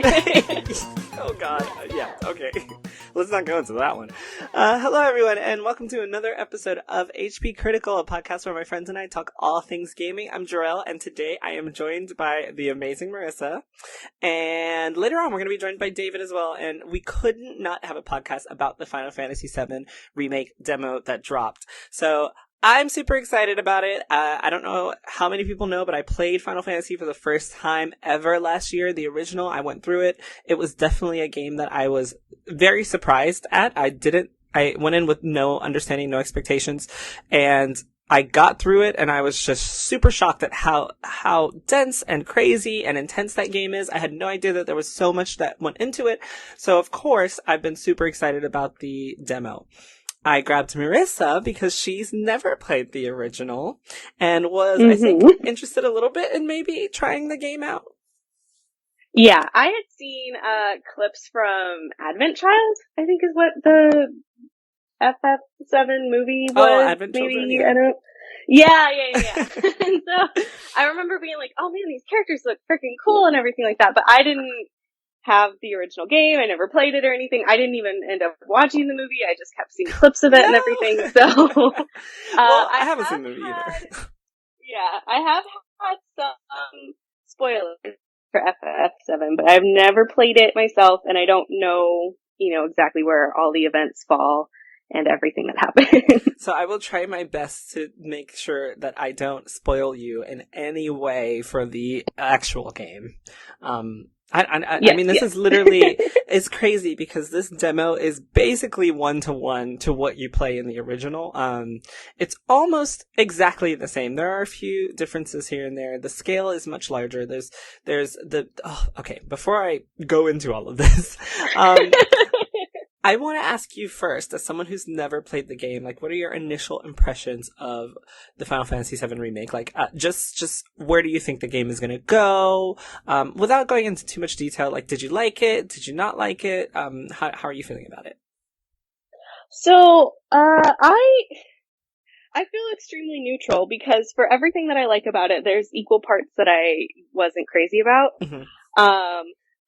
Oh god, yeah, okay. Let's not go into that one. Hello everyone, and welcome to another episode of HP Critical, a podcast where my friends and I talk all things gaming. I'm Jerel, and today I am joined by the amazing Marissa, and later on we're going to be joined by David as well, and we couldn't not have a podcast about the Final Fantasy VII Remake demo that dropped. So I'm super excited about it. I don't know how many people know, but I played Final Fantasy for the first time ever last year. The original, I went through it. It was definitely a game that I was very surprised at. I went in with no understanding, no expectations, and I got through it, and I was just super shocked at how dense and crazy and intense that game is. I had no idea that there was so much that went into it. So, of course, I've been super excited about the demo. I grabbed Marissa because she's never played the original and was, I think, interested a little bit in maybe trying the game out. Yeah, I had seen clips from Advent Child, I think is what the FF7 movie was. Oh, Advent Children, yeah. I don't... Yeah. And so I remember being like, oh man, these characters look freaking cool and everything like that, but I didn't have the original game. I never played it or anything. I didn't even end up watching the movie. I just kept seeing clips of it and everything. So, well, I haven't seen the movie either. Yeah, I have had some spoilers for FF7, but I've never played it myself, and I don't know, exactly where all the events fall and everything that happened. So I will try my best to make sure that I don't spoil you in any way for the actual game. I mean, this is literally, it's crazy because this demo is basically one-to-one to what you play in the original. It's almost exactly the same. There are a few differences here and there. The scale is much larger. Okay, before I go into all of this, I want to ask you first, as someone who's never played the game, like, what are your initial impressions of the Final Fantasy VII Remake? Like, just where do you think the game is going to go? Without going into too much detail, like, did you like it? Did you not like it? How are you feeling about it? So, I feel extremely neutral because for everything that I like about it, there's equal parts that I wasn't crazy about. Mm-hmm.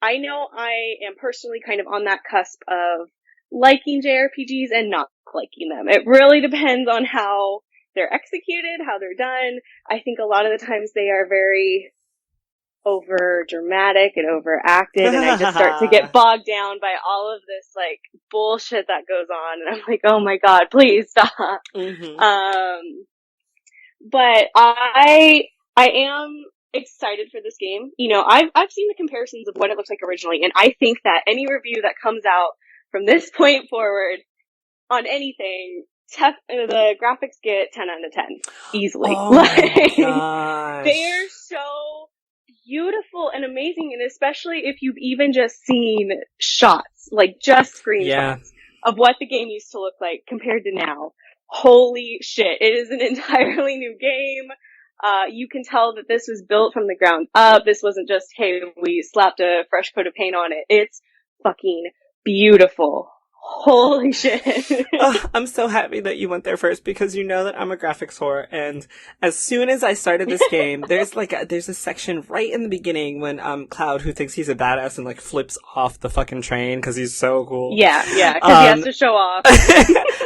I know I am personally kind of on that cusp of liking JRPGs and not liking them. It really depends on how they're executed, how they're done. I think a lot of the times they are very over dramatic and overacted, and I just start to get bogged down by all of this like bullshit that goes on, and I'm like, oh my god, please stop. Mm-hmm. But I am excited for this game. I've seen the comparisons of what it looks like originally, and I think that any review that comes out from this point forward on anything, the graphics get 10 out of 10 easily. Oh my gosh. They are so beautiful and amazing, and especially if you've even just seen shots, like just screenshots of what the game used to look like compared to now. Holy shit, it is an entirely new game. You can tell that this was built from the ground up. This wasn't just, hey, we slapped a fresh coat of paint on it. It's fucking beautiful. Holy shit. I'm so happy that you went there first because you know that I'm a graphics whore, and as soon as I started this game, there's a section right in the beginning when Cloud, who thinks he's a badass and like flips off the fucking train because he's so cool. Yeah, because he has to show off.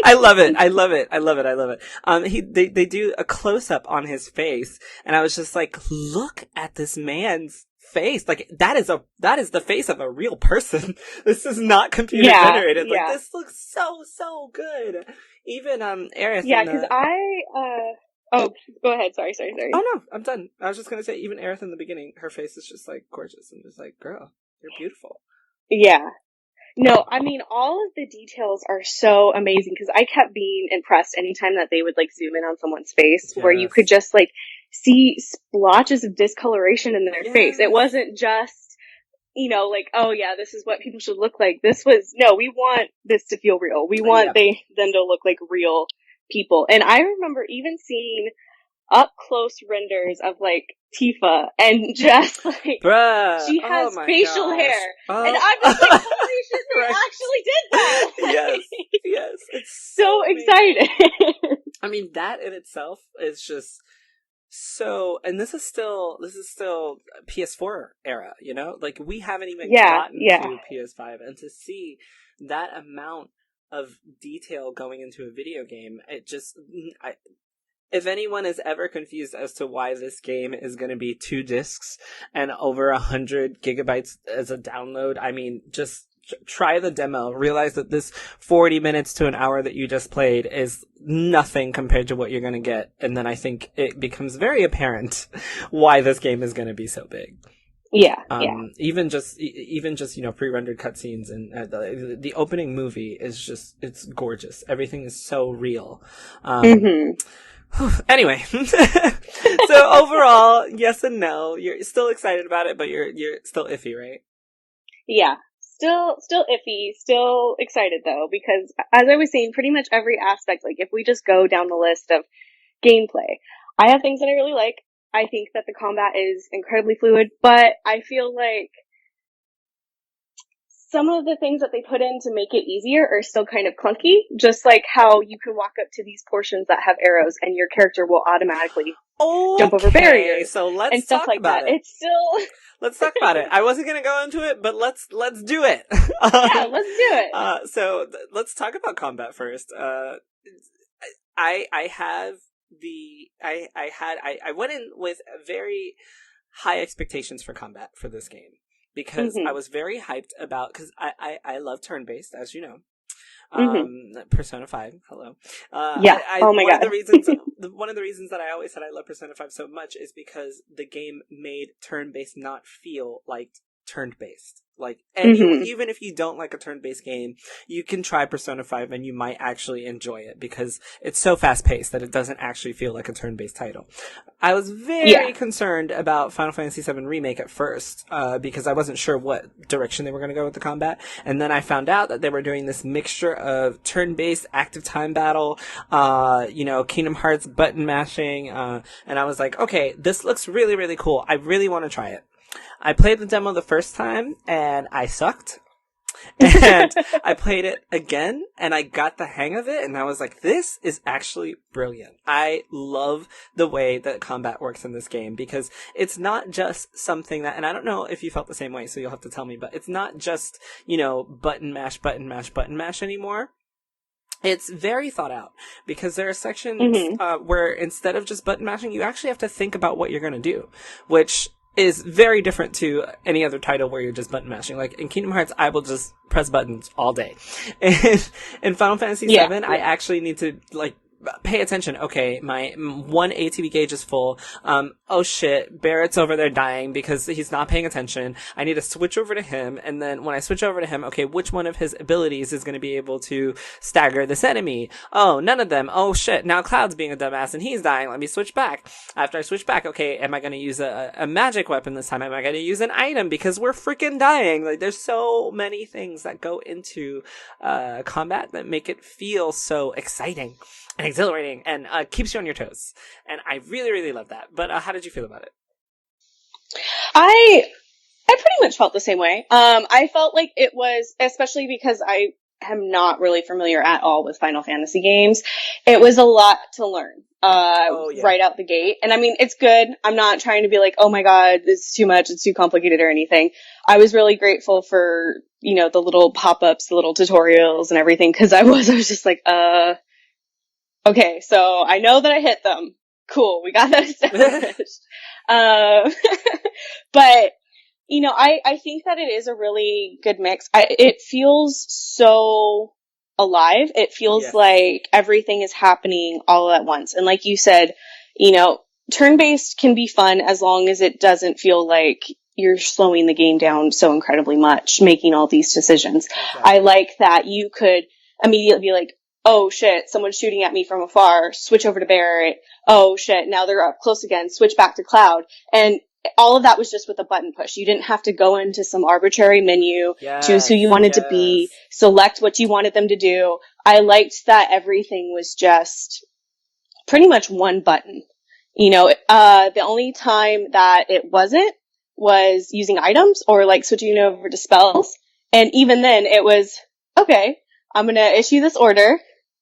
I love it. They do a close up on his face, and I was just like, look at this man's face. Like, that is the face of a real person. This is not computer generated. Like, this looks so good. Even Aerith. Yeah, because oh, go ahead. Sorry. Oh no, I'm done. I was just gonna say, even Aerith in the beginning, her face is just like gorgeous and just like, girl, you're beautiful. Yeah. No, I mean, all of the details are so amazing because I kept being impressed anytime that they would like zoom in on someone's face, where you could just like see splotches of discoloration in their face. It wasn't just, like, oh yeah, this is what people should look like. This was, no, we want this to feel real. We want them to look like real people. And I remember even seeing up close renders of like Tifa, and just like, bruh, she has facial hair, and I'm just like, holy shit, they actually did that. Yes, it's so excited. I mean, that in itself is just So, and this is still PS4 era, you know? Like, we haven't even Yeah, gotten yeah. to PS5, and to see that amount of detail going into a video game, it just, if anyone is ever confused as to why this game is going to be 2 discs and over 100 gigabytes as a download, I mean, just try the demo. Realize that this 40 minutes to an hour that you just played is nothing compared to what you're going to get. And then I think it becomes very apparent why this game is going to be so big. Yeah, Even just pre-rendered cutscenes and the opening movie is just, it's gorgeous. Everything is so real. Anyway, so overall, yes and no. You're still excited about it, but you're still iffy, right? Yeah, still iffy. Still excited though, because as I was saying, pretty much every aspect. Like, if we just go down the list of gameplay, I have things that I really like. I think that the combat is incredibly fluid, but I feel like some of the things that they put in to make it easier are still kind of clunky, just like how you can walk up to these portions that have arrows and your character will automatically jump over barriers. So let's and stuff talk like about that. it. It's still... Let's talk about it. I wasn't going to go into it, but let's do it. Yeah, let's do it. So let's talk about combat first. I went in with very high expectations for combat for this game. Because I was very hyped about, because I love turn-based, as you know. Persona 5, hello. Yeah. Oh my god. One of the reasons that I always said I love Persona 5 so much is because the game made turn-based not feel like turn-based. Like, and even if you don't like a turn-based game, you can try Persona 5 and you might actually enjoy it because it's so fast-paced that it doesn't actually feel like a turn-based title. I was very concerned about Final Fantasy VII Remake at first, because I wasn't sure what direction they were going to go with the combat. And then I found out that they were doing this mixture of turn-based active time battle, Kingdom Hearts button mashing, and I was like, okay, this looks really, really cool. I really want to try it. I played the demo the first time, and I sucked. And I played it again, and I got the hang of it, and I was like, this is actually brilliant. I love the way that combat works in this game, because it's not just something that, and I don't know if you felt the same way, so you'll have to tell me, but it's not just, button mash, button mash, button mash anymore. It's very thought out, because there are sections where instead of just button mashing, you actually have to think about what you're going to do, which is very different to any other title where you're just button mashing. Like, in Kingdom Hearts, I will just press buttons all day. And in Final Fantasy VII, I actually need to, pay attention. Okay, my 1 ATB gauge is full. Oh shit, Barrett's over there dying because he's not paying attention. I need to switch over to him, and then when I switch over to him, okay, which one of his abilities is going to be able to stagger this enemy? Oh, none of them. Oh shit, now Cloud's being a dumbass and he's dying. Let me switch back. After I switch back, okay, am I going to use a magic weapon this time? Am I going to use an item because we're freaking dying? Like, there's so many things that go into combat that make it feel so exciting and exhilarating and keeps you on your toes. And I really, really love that. But how did you feel about it? I pretty much felt the same way. I felt like it was, especially because I am not really familiar at all with Final Fantasy games, it was a lot to learn right out the gate. And I mean, it's good. I'm not trying to be like, oh my god, this is too much, it's too complicated or anything. I was really grateful for, the little pop-ups, the little tutorials and everything, because I was just like, okay, so I know that I hit them. Cool, we got that established. But, I think that it is a really good mix. It feels so alive. It feels like everything is happening all at once. And like you said, turn-based can be fun as long as it doesn't feel like you're slowing the game down so incredibly much, making all these decisions. Exactly. I like that you could immediately be like, oh shit, someone's shooting at me from afar, switch over to Barrett. Oh shit, now they're up close again, switch back to Cloud. And all of that was just with a button push. You didn't have to go into some arbitrary menu, choose who you wanted to be, select what you wanted them to do. I liked that everything was just pretty much one button. The only time that it wasn't was using items or switching over to spells. And even then it was, okay, I'm gonna issue this order.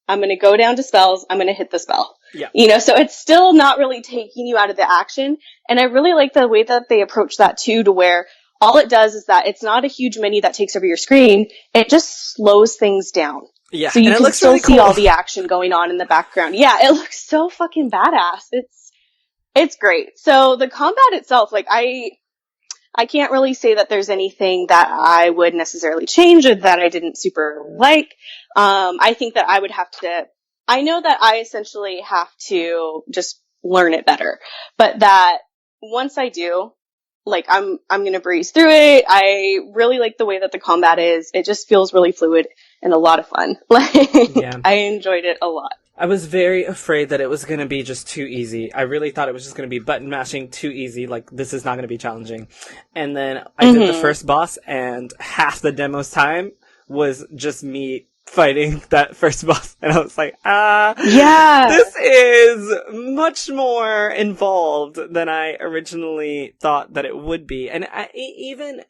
I'm going to go down to spells. I'm going to hit the spell. Yeah. You know, so it's still not really taking you out of the action. And I really like the way that they approach that too, to where all it does is that it's not a huge menu that takes over your screen. It just slows things down. Yeah. So you can still really see cool. all the action going on in the background. Yeah, it looks so fucking badass. It's great. So the combat itself, like I can't really say that there's anything that I would necessarily change or that I didn't super like. I think that I would have to, I know that I essentially have to just learn it better, but that once I do, like I'm going to breeze through it. I really like the way that the combat is. It just feels really fluid and a lot of fun. Like, yeah. I enjoyed it a lot. I was very afraid that it was going to be just too easy. I really thought it was just going to be button mashing too easy. Like, this is not going to be challenging. And then I did the first boss, and half the demo's time was just me fighting that first boss. And I was like, this is much more involved than I originally thought that it would be. And even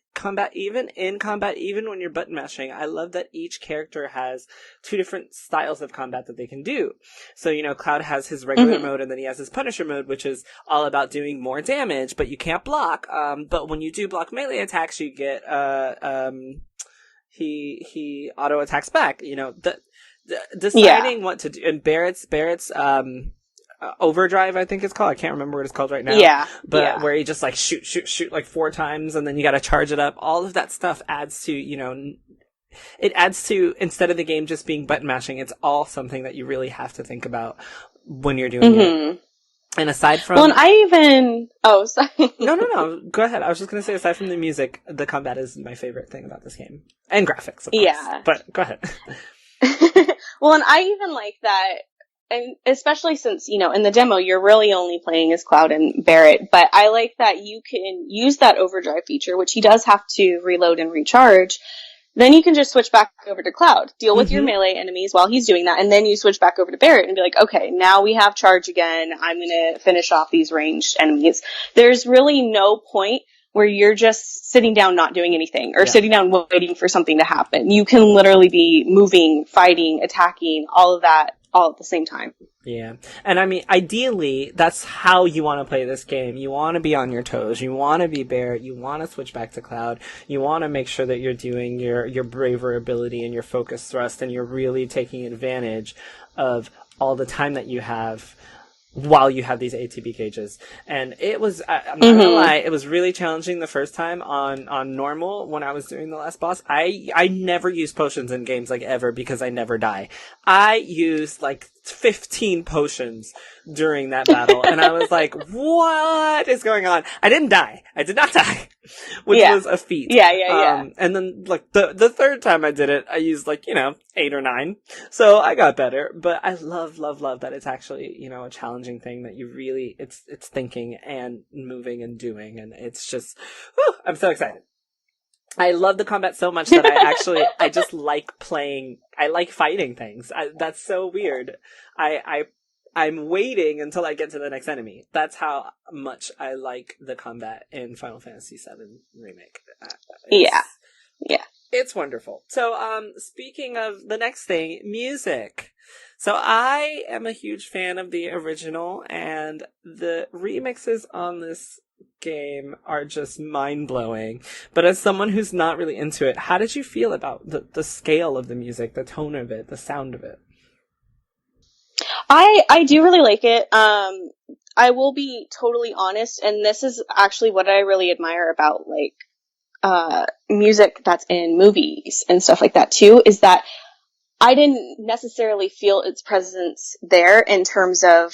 in combat, even when you're button mashing, I love that each character has two different styles of combat that they can do. So, you know, Cloud has his regular mode, and then he has his Punisher mode, which is all about doing more damage, but you can't block. But when you do block melee attacks, you get, he auto attacks back. You know, deciding what to do. And Barrett's, Overdrive, I think it's called. I can't remember what it's called right now. Yeah. But where you just like shoot like 4 times, and then you gotta charge it up. All of that stuff adds to, you know, it adds to, instead of the game just being button mashing, it's all something that you really have to think about when you're doing it. And aside from... Well, and I even... Oh, sorry. No. Go ahead. I was just going to say, aside from the music, the combat is my favorite thing about this game. And graphics, of course. Yeah. But go ahead. Well, and I even like that, and especially since, you know, in the demo, you're really only playing as Cloud and Barrett, but I like that you can use that overdrive feature, which he does have to reload and recharge. Then you can just switch back over to Cloud, deal with your melee enemies while he's doing that, and then you switch back over to Barrett and be like, okay, now we have charge again. I'm going to finish off these ranged enemies. There's really no point where you're just sitting down not doing anything, or sitting down waiting for something to happen. You can literally be moving, fighting, attacking, all of that, all at the same time. Yeah. And I mean, ideally, that's how you want to play this game. You want to be on your toes. You want to be Barrett. You want to switch back to Cloud. You want to make sure that you're doing your braver ability and your focus thrust, and you're really taking advantage of all the time that you have while you have these ATB cages. And it was, I'm not gonna lie, it was really challenging the first time on normal when I was doing the last boss. I never use potions in games, like, ever, because I never die. I used like 15 potions during that battle, and I was like, what is going on? I didn't die. I did not die, which was a feat. Yeah. And then, like, the third time I did it, I used, like, 8 or 9. So I got better, but I love that it's actually, a challenging thing that you really, it's thinking and moving and doing, and it's just, I'm so excited. I love the combat so much that I just like playing, I like fighting things. That's so weird. I'm waiting until I get to the next enemy. That's how much I like the combat in Final Fantasy VII Remake. Yeah. It's wonderful. So, speaking of the next thing, music. So I am a huge fan of the original, and the remixes on this game are just mind-blowing. But as someone who's not really into it, how did you feel about the scale of the music, the tone of it, the sound of it? I do really like it. I will be totally honest, and this is actually what I really admire about, like, music that's in movies and stuff like that too, is that I didn't necessarily feel its presence there in terms of,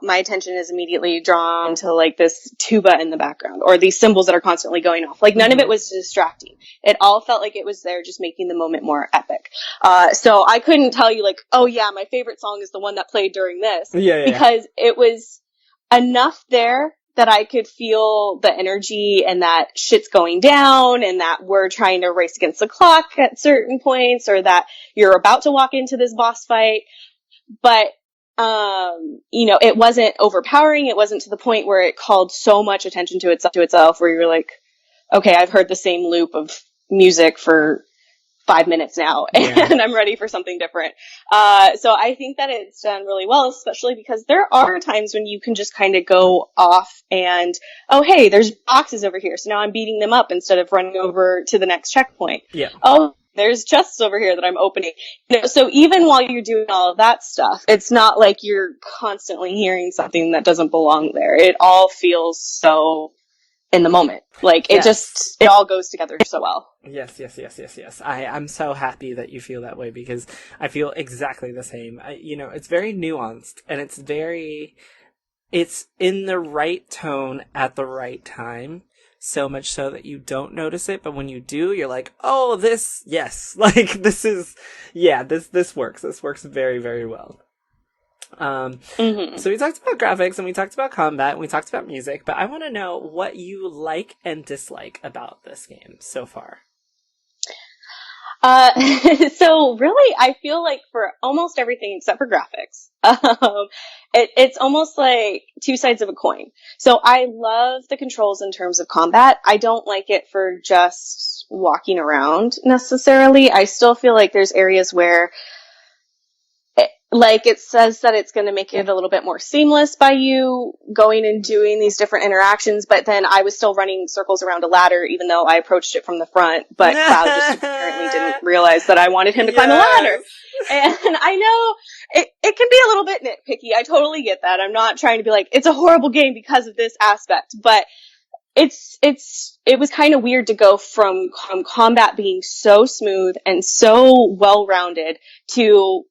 my attention is immediately drawn to, like, this tuba in the background or these cymbals that are constantly going off. Like, none of it was distracting. It all felt like it was there just making the moment more epic. So I couldn't tell you, like, my favorite song is the one that played during this. Because it was enough there that I could feel the energy and that shit's going down and that we're trying to race against the clock at certain points, or that you're about to walk into this boss fight. But, it wasn't overpowering. It wasn't to the point where it called so much attention to itself where you're like, okay, I've heard the same loop of music for 5 minutes now and I'm ready for something different. So I think that it's done really well, especially because there are times when you can just kind of go off and, oh, hey, there's boxes over here. So now I'm beating them up instead of running over to the next checkpoint. Yeah. Oh, there's chests over here that I'm opening. So even while you're doing all of that stuff, it's not like you're constantly hearing something that doesn't belong there. It all feels so in the moment. Like, it all goes together so well. Yes. I'm so happy that you feel that way, because I feel exactly the same. It's very nuanced, and it's in the right tone at the right time. So much so that you don't notice it, but when you do, you're like, oh, this works. This works very, very well. So we talked about graphics, and we talked about combat, and we talked about music, but I want to know what you like and dislike about this game so far. So really, I feel like for almost everything except for graphics, it's almost like two sides of a coin. So I love the controls in terms of combat. I don't like it for just walking around necessarily. I still feel like there's areas where it says that it's going to make it a little bit more seamless by you going and doing these different interactions, but then I was still running circles around a ladder, even though I approached it from the front, but Cloud just apparently didn't realize that I wanted him to climb a ladder. And I know it can be a little bit nitpicky. I totally get that. I'm not trying to be like, it's a horrible game because of this aspect, but it was kind of weird to go from combat being so smooth and so well-rounded to,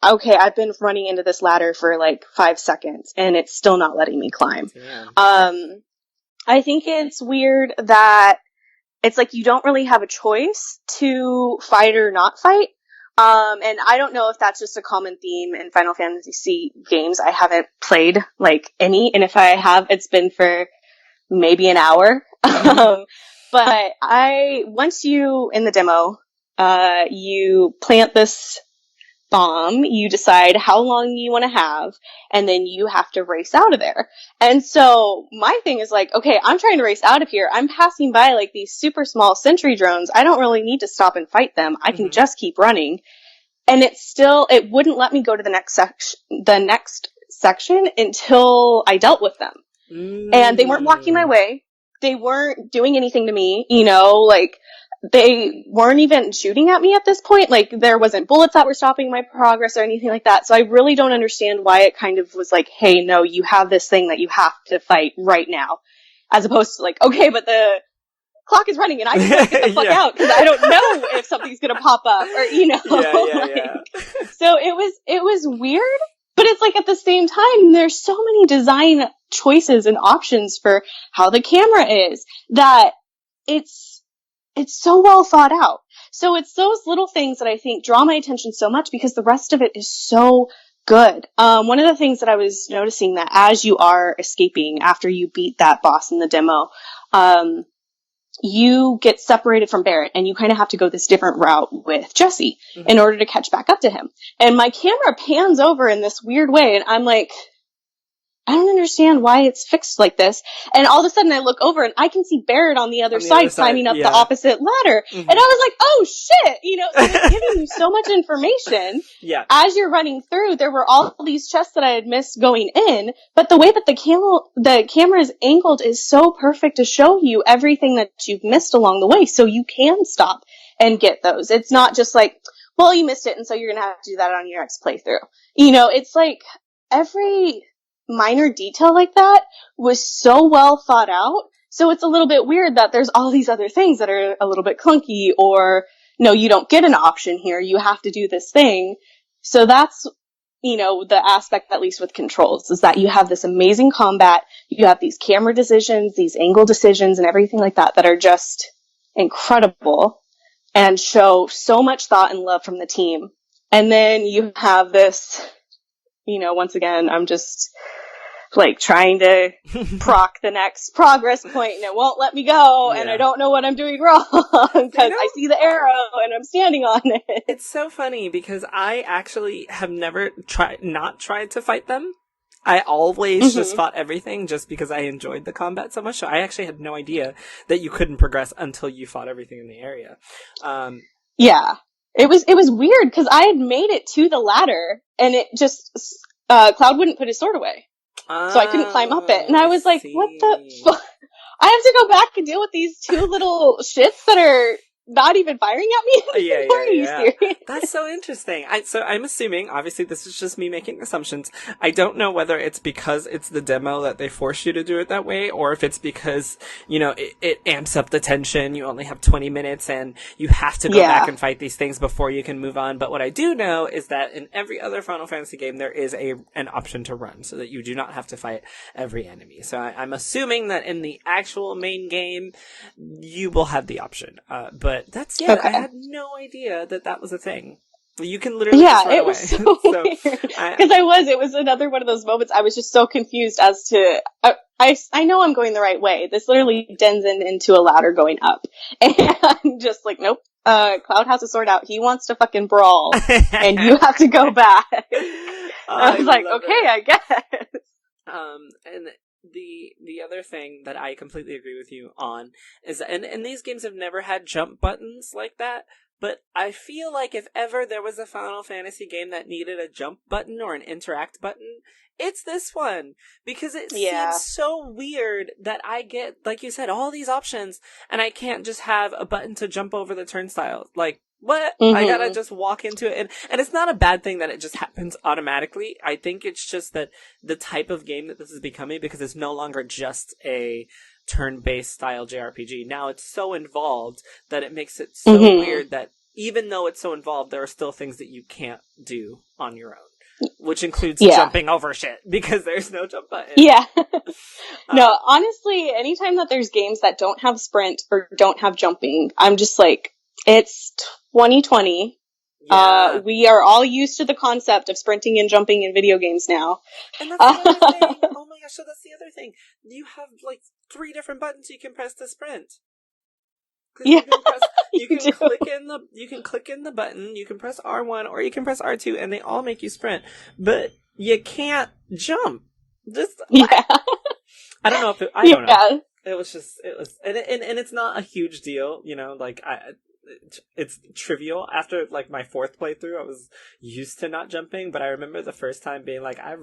okay, I've been running into this ladder for like 5 seconds and it's still not letting me climb. Yeah. I think it's weird that it's like you don't really have a choice to fight or not fight. And I don't know if that's just a common theme in Final Fantasy games. I haven't played like any, and if I have, it's been for maybe an hour. But once you, in the demo, you plant this bomb, you decide how long you want to have, and then you have to race out of there. And so my thing is like, okay, I'm trying to race out of here. I'm passing by like these super small sentry drones. I don't really need to stop and fight them. I can just keep running. And it wouldn't let me go to the next section until I dealt with them. And they weren't blocking my way. They weren't doing anything to me, like they weren't even shooting at me at this point. Like, there wasn't bullets that were stopping my progress or anything like that. So I really don't understand why it kind of was like, hey, no, you have this thing that you have to fight right now. As opposed to like, okay, but the clock is running and I can get the fuck out because I don't know if something's going to pop up or, So it was weird, but it's like at the same time, there's so many design choices and options for how the camera is that it's so well thought out. So it's those little things that I think draw my attention so much because the rest of it is so good. One of the things that I was noticing that as you are escaping after you beat that boss in the demo, you get separated from Barrett and you kind of have to go this different route with Jesse in order to catch back up to him. And my camera pans over in this weird way and I'm like, I don't understand why it's fixed like this. And all of a sudden I look over and I can see Barrett on the other side climbing up the opposite ladder. And I was like, oh shit! So it's giving you so much information. Yeah. As you're running through, there were all these chests that I had missed going in, but the way that the camera is angled is so perfect to show you everything that you've missed along the way, so you can stop and get those. It's not just like, well, you missed it, and so you're gonna have to do that on your next playthrough. It's like every minor detail like that was so well thought out. So it's a little bit weird that there's all these other things that are a little bit clunky or no, you don't get an option here. You have to do this thing. So that's, the aspect, at least with controls, is that you have this amazing combat. You have these camera decisions, these angle decisions and everything like that are just incredible and show so much thought and love from the team. And then you have this, once again, I'm just like trying to proc the next progress point and it won't let me go and I don't know what I'm doing wrong because I see the arrow and I'm standing on it. It's so funny because I actually have never tried to fight them. I always just fought everything just because I enjoyed the combat so much. So I actually had no idea that you couldn't progress until you fought everything in the area. Yeah. It was weird because I had made it to the ladder and it just, Cloud wouldn't put his sword away. So I couldn't climb up it. And I was like, what the fuck? I have to go back and deal with these two little shits that are not even firing at me anymore. Are you serious? That's so interesting. So I'm assuming, obviously this is just me making assumptions. I don't know whether it's because it's the demo that they force you to do it that way, or if it's because, you know, it amps up the tension. You only have 20 minutes and you have to go back and fight these things before you can move on. But what I do know is that in every other Final Fantasy game, there is an option to run so that you do not have to fight every enemy. So I'm assuming that in the actual main game, you will have the option. But that's, okay. I had no idea that was a thing. You can literally just run away. Was so weird. Because it was another one of those moments I was just so confused as to, I know I'm going the right way. This literally dens into a ladder going up. And I'm just like, nope, Cloud has a sword out. He wants to fucking brawl. And you have to go back. I was like, okay, I guess. And the other thing that I completely agree with you on is that, and these games have never had jump buttons like that, but I feel like if ever there was a Final Fantasy game that needed a jump button or an interact button, it's this one. Because it seems so weird that I get, like you said, all these options, and I can't just have a button to jump over the turnstile. Like, what? Mm-hmm. I gotta just walk into it. And it's not a bad thing that it just happens automatically. I think it's just that the type of game that this is becoming, because it's no longer just a turn-based style JRPG. Now it's so involved that it makes it so weird that even though it's so involved, there are still things that you can't do on your own. Which includes jumping over shit, because there's no jump button. Yeah. No, honestly, anytime that there's games that don't have sprint or don't have jumping, I'm just like, it's 2020. Yeah. We are all used to the concept of sprinting and jumping in video games now. And that's the other thing. Oh my gosh, so that's the other thing. You have like 3 different buttons you can press to sprint. Yeah, you can click in the button, you can press R1 or you can press R2 and they all make you sprint. But you can't jump. Just I don't know I don't know. It was and it's not a huge deal, you know, like it's trivial. After like my 4th playthrough, I was used to not jumping, but I remember the first time being like, y'all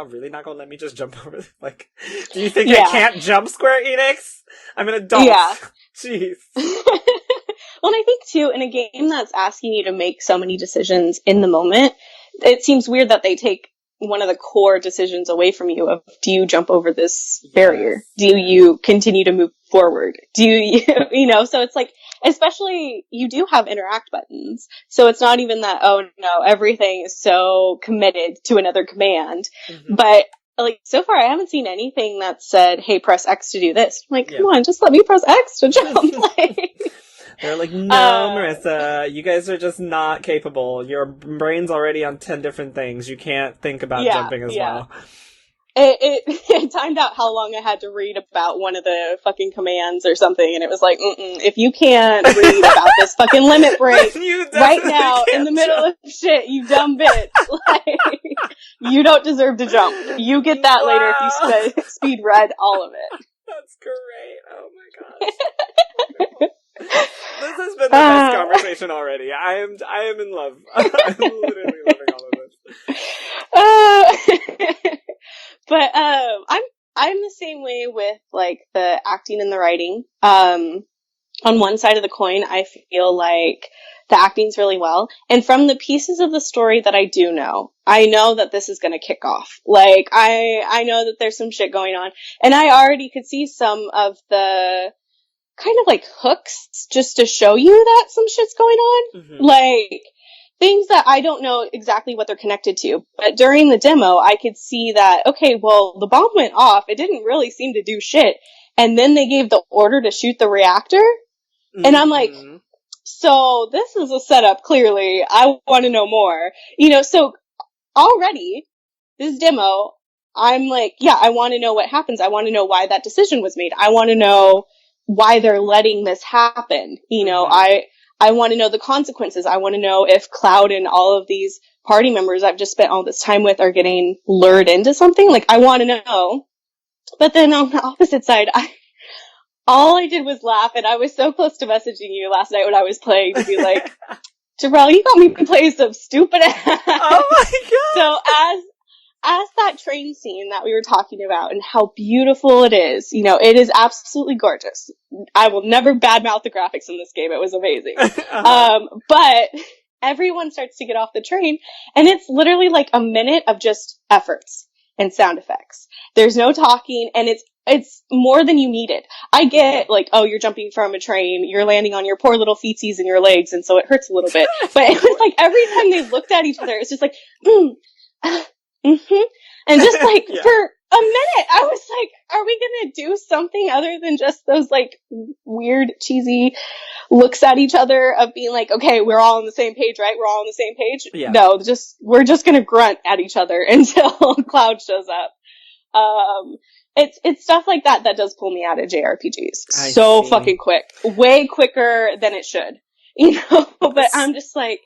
really not gonna let me just jump over this? Like, do you think I can't jump, Square Enix? I'm an adult. Yeah. Jeez. Well, and I think too, in a game that's asking you to make so many decisions in the moment, it seems weird that they take one of the core decisions away from you of, do you jump over this barrier? Do you continue to move forward? Do you, you know, so it's like, especially, you do have interact buttons. So it's not even that, oh no, everything is so committed to another command. Mm-hmm. But, like, so far I haven't seen anything that said, hey, press X to do this. I'm like, come on, just let me press X to jump. They're like, no, Marissa, you guys are just not capable. Your brain's already on 10 different things. You can't think about jumping as well. It timed out how long I had to read about one of the fucking commands or something, and it was like, if you can't read about this fucking limit break right now in the middle of shit, you dumb bitch. Like, you don't deserve to jump. You get that later if you speed read all of it. That's great. Oh my gosh. This has been the best conversation already. I am in love. I'm literally loving all of this. But I'm the same way with like the acting and the writing. On one side of the coin, I feel like the acting's really well. And from the pieces of the story that I do know, I know that this is going to kick off. Like, I know that there's some shit going on. And I already could see some of the kind of like hooks just to show you that some shit's going on. Mm-hmm. Like, things that I don't know exactly what they're connected to. But during the demo, I could see that, okay, well, the bomb went off. It didn't really seem to do shit. And then they gave the order to shoot the reactor. Mm-hmm. And I'm like, so this is a setup, clearly. I want to know more. You know, so already, this demo, I'm like, I want to know what happens. I want to know why that decision was made. I want to know why they're letting this happen. You know, I want to know the consequences. I want to know if Cloud and all of these party members I've just spent all this time with are getting lured into something. Like, I want to know. But then on the opposite side, all I did was laugh, and I was so close to messaging you last night when I was playing to be like, Jerel, you got me playing some stupid ass. Oh my god! So as that train scene that we were talking about and how beautiful it is, it is absolutely gorgeous. I will never badmouth the graphics in this game. It was amazing. But everyone starts to get off the train, and it's literally like a minute of just efforts and sound effects. There's no talking, and it's more than you needed. I get, like, oh, you're jumping from a train, you're landing on your poor little feetsies and your legs, and so it hurts a little bit. But it was like, every time they looked at each other, it's just like, and just like, Yeah. for a minute, I was like, are we gonna do something other than just those, like, weird, cheesy looks at each other of being like, okay, we're all on the same page, right? We're all on the same page? Yeah. No, we're just gonna grunt at each other until Cloud shows up. It's stuff like that does pull me out of JRPGs. I so see. fucking quick. Way quicker than it should. But I'm just like,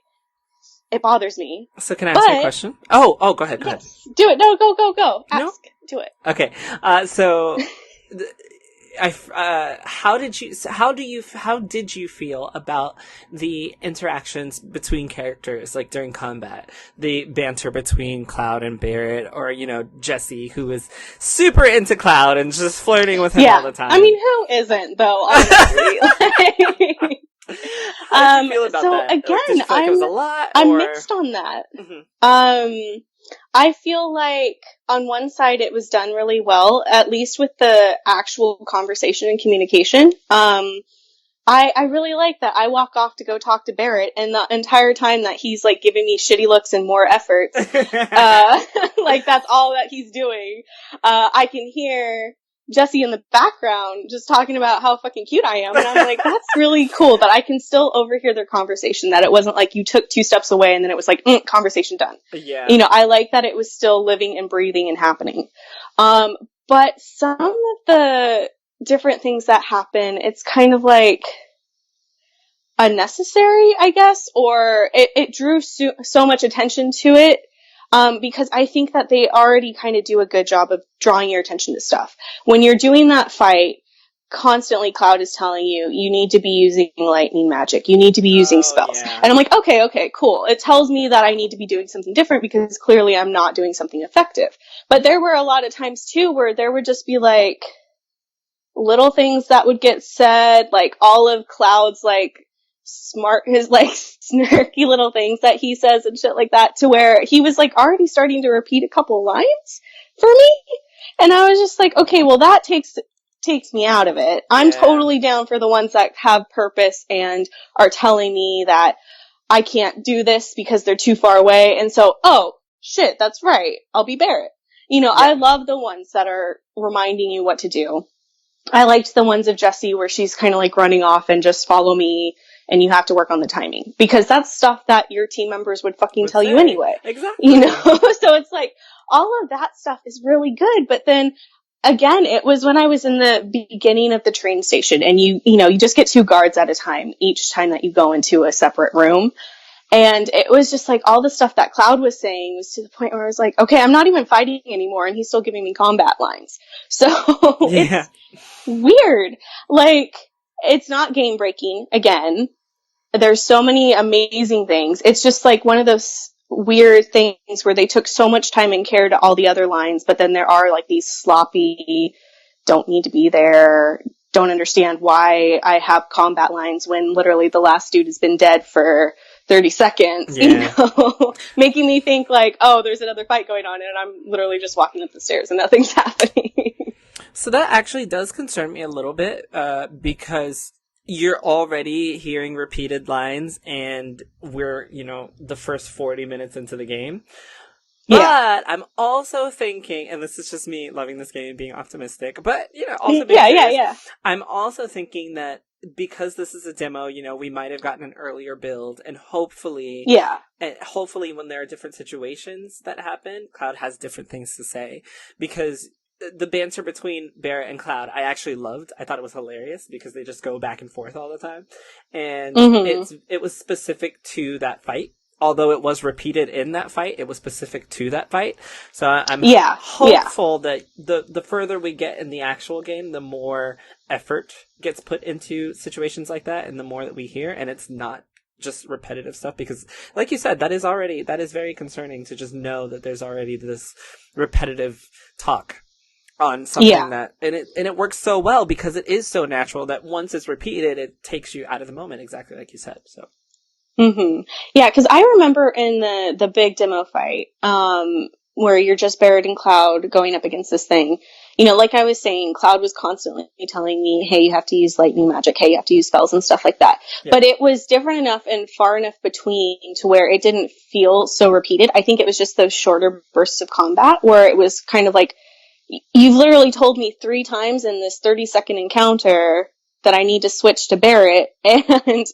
it bothers me. So can I ask you a question? Oh, go ahead. Yes. Do it. No, go. Ask. No? Do it. Okay. So, how did you feel about the interactions between characters, like during combat? The banter between Cloud and Barrett, or, Jessie, who was super into Cloud and just flirting with him all the time. I mean, who isn't, though, honestly? How did you feel about so that? Again, did you feel like it was a lot? I'm mixed on that. Mm-hmm. I feel like on one side it was done really well, at least with the actual conversation and communication. I really like that. I walk off to go talk to Barrett, and the entire time that he's like giving me shitty looks and more efforts, like that's all that he's doing. I can hear Jessie in the background just talking about how fucking cute I am, and I'm like, that's really cool that I can still overhear their conversation, that it wasn't like you took 2 steps away and then it was like, conversation done. Yeah. I like that it was still living and breathing and happening. But some of the different things that happen, it's kind of like unnecessary, I guess, or it drew so much attention to it. Because I think that they already kind of do a good job of drawing your attention to stuff. When you're doing that fight, constantly Cloud is telling you need to be using lightning magic. You need to be using spells. Yeah. And I'm like, okay, cool. It tells me that I need to be doing something different because clearly I'm not doing something effective. But there were a lot of times, too, where there would just be, like, little things that would get said, like all of Cloud's, like, his like snarky little things that he says and shit like that, to where he was like already starting to repeat a couple lines for me, and I was just like, okay, well that takes me out of it. I'm totally down for the ones that have purpose and are telling me that I can't do this because they're too far away, and so, oh shit, that's right, I'll be Barrett. I love the ones that are reminding you what to do. I liked the ones of Jessie where she's kind of like running off and just follow me, and you have to work on the timing. Because that's stuff that your team members would fucking tell you anyway. Exactly. So it's like, all of that stuff is really good. But then, again, it was when I was in the beginning of the train station, and you just get 2 guards at a time each time that you go into a separate room. And it was just like, all the stuff that Cloud was saying was to the point where I was like, okay, I'm not even fighting anymore, and he's still giving me combat lines. So, it's weird. Like, it's not game breaking, again. There's so many amazing things. It's just like one of those weird things where they took so much time and care to all the other lines, but then there are like these sloppy, don't need to be there, don't understand why I have combat lines when literally the last dude has been dead for 30 seconds, making me think like, oh, there's another fight going on, and I'm literally just walking up the stairs and nothing's happening. So that actually does concern me a little bit, because you're already hearing repeated lines, and we're, the first 40 minutes into the game. But I'm also thinking, and this is just me loving this game and being optimistic, but, also being serious, I'm also thinking that because this is a demo, we might have gotten an earlier build, and hopefully when there are different situations that happen, Cloud has different things to say, because the banter between Barrett and Cloud, I actually loved. I thought it was hilarious because they just go back and forth all the time. And it was specific to that fight. although it was repeated in that fight, it was specific to that fight. So I'm hopeful that the further we get in the actual game, the more effort gets put into situations like that, and the more that we hear, and it's not just repetitive stuff, because like you said, that is very concerning to just know that there's already this repetitive talk on something that, and it works so well because it is so natural that once it's repeated, it takes you out of the moment, exactly like you said. So yeah, because I remember in the big demo fight, where you're just Barrett and Cloud going up against this thing, you know, like I was saying, Cloud was constantly telling me, hey, you have to use lightning magic, hey, you have to use spells and stuff like that. But it was different enough and far enough between to where it didn't feel so repeated. I think it was just those shorter bursts of combat where it was kind of like, you've literally told me 3 times in this 30-second encounter that I need to switch to Barrett, and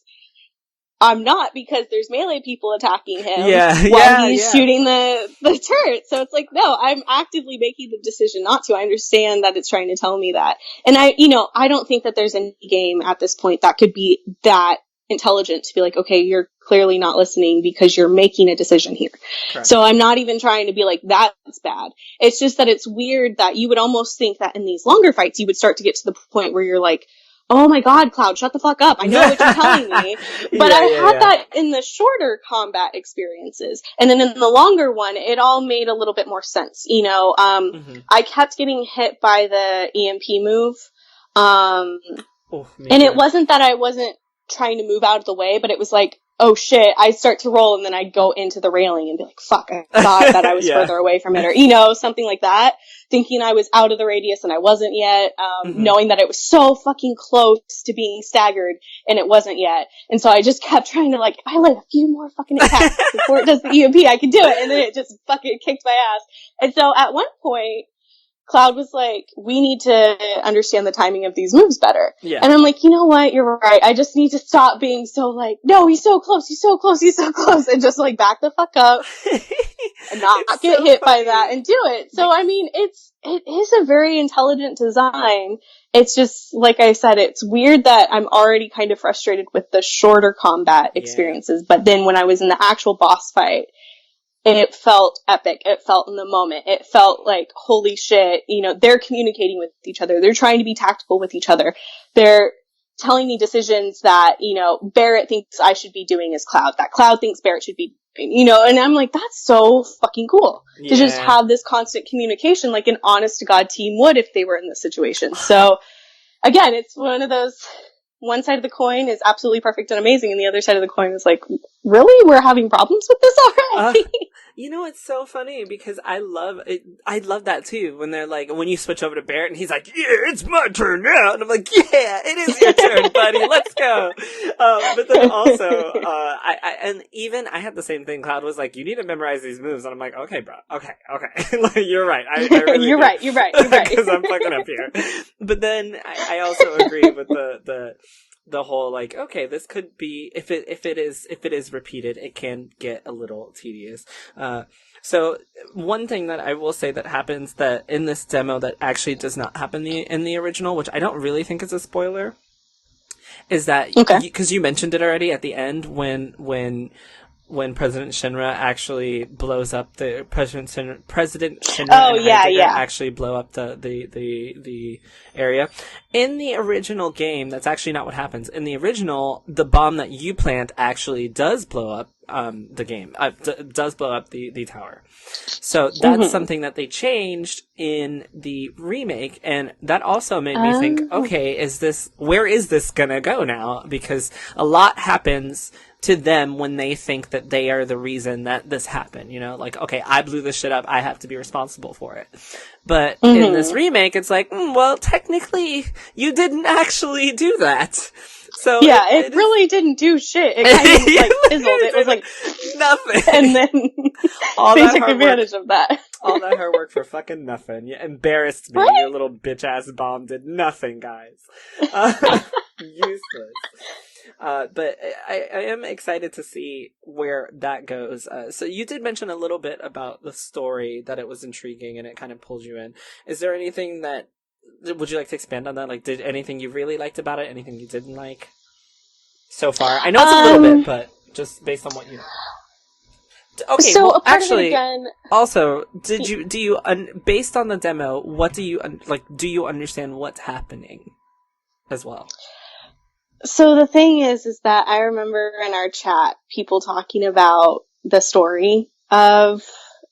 I'm not, because there's melee people attacking him while he's shooting the turret. So it's like, no, I'm actively making the decision not to. I understand that it's trying to tell me that. And I don't think that there's any game at this point that could be that intelligent to be like, okay, you're clearly not listening because you're making a decision here. Correct. So I'm not even trying to be like, that's bad. It's just that it's weird that you would almost think that in these longer fights, you would start to get to the point where you're like, oh my god, Cloud, shut the fuck up. I know what you're telling me. But I had that in the shorter combat experiences. And then in the longer one, it all made a little bit more sense. You know, I kept getting hit by the EMP move. And it wasn't that I wasn't trying to move out of the way, but it was like, oh shit, I start to roll and then I'd go into the railing and be like, fuck, I thought that I was further away from it, or, you know, something like that. Thinking I was out of the radius and I wasn't yet, knowing that it was so fucking close to being staggered and it wasn't yet. And so I just kept trying to like, if I let a few more fucking attacks before it does the EMP, I can do it. And then it just fucking kicked my ass. And so at one point, Cloud was like, we need to understand the timing of these moves better. Yeah. And I'm like, you know what? You're right. I just need to stop being so like, no, he's so close, he's so close, he's so close, and just like back the fuck up and not get hit by that and do it. So, I mean, it is a very intelligent design. It's just, like I said, it's weird that I'm already kind of frustrated with the shorter combat experiences. But then when I was in the actual boss fight, it felt epic. It felt in the moment. It felt like, holy shit, you know, they're communicating with each other. They're trying to be tactical with each other. They're telling me decisions that, you know, Barrett thinks I should be doing as Cloud, that Cloud thinks Barrett should be doing, you know, and I'm like, that's so fucking cool to just have this constant communication like an honest to God team would if they were in this situation. So again, it's one of those, one side of the coin is absolutely perfect and amazing, and the other side of the coin is like, really? We're having problems with this already? You know, it's so funny because I love it. I love that too. When they're like, when you switch over to Barrett and he's like, yeah, it's my turn now. And I'm like, yeah, it is your turn, buddy. Let's go. But then also, I had the same thing. Cloud was like, you need to memorize these moves. And I'm like, okay, bro. Okay. Like, you're right. I really You're right. Because I'm fucking up here. But then I also agree with the whole like, okay, this could be, if it is repeated, it can get a little tedious. So one thing that I will say that happens that in this demo that actually does not happen in the original, which I don't really think is a spoiler, is that because you mentioned it already at the end when President Shinra actually blows up President Shinra actually blow up the area. In the original game, that's actually not what happens. In the original, the bomb that you plant actually does blow up the game. Does blow up the tower. So that's something that they changed in the remake, and that also made me think, okay, where is this gonna go now? Because a lot happens to them when they think that they are the reason that this happened, you know, like, okay, I blew this shit up, I have to be responsible for it. But in this remake, it's like, well, technically, you didn't actually do that. So yeah, it really didn't do shit. It kind of like fizzled. It was like nothing. And then they took advantage of that. All that hard work for fucking nothing. You embarrassed me. Right? Your little bitch ass bomb did nothing, guys. Useless. But I am excited to see where that goes. So you did mention a little bit about the story, that it was intriguing and it kind of pulled you in. Is there anything would you like to expand on that? Like, did anything you really liked about it? Anything you didn't like so far? I know it's a little bit, but just based on what you know. Okay, so well, a part actually, of it again, also, based on the demo, what do you, do you understand what's happening as well? so the thing is that I remember in our chat people talking about the story of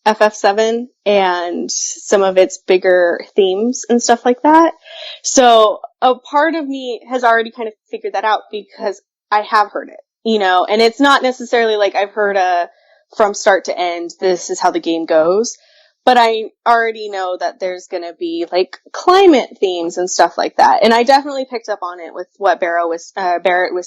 FF7 and some of its bigger themes and stuff like that. So a part of me has already kind of figured that out because I have heard it, and it's not necessarily like I've heard from start to end, this is how the game goes. But I already know that there's going to be like climate themes and stuff like that. And I definitely picked up on it with what Barrett was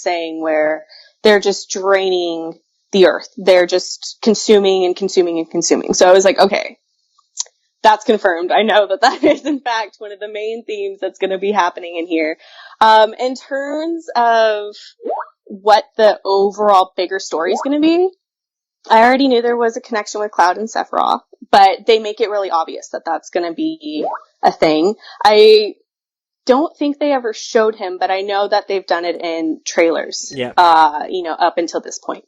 saying, where they're just draining the earth. They're just consuming and consuming and consuming. So I was like, okay, that's confirmed. I know that is in fact one of the main themes that's going to be happening in here. In terms of what the overall bigger story is going to be, I already knew there was a connection with Cloud and Sephiroth, but they make it really obvious that that's going to be a thing. I don't think they ever showed him, but I know that they've done it in trailers, up until this point.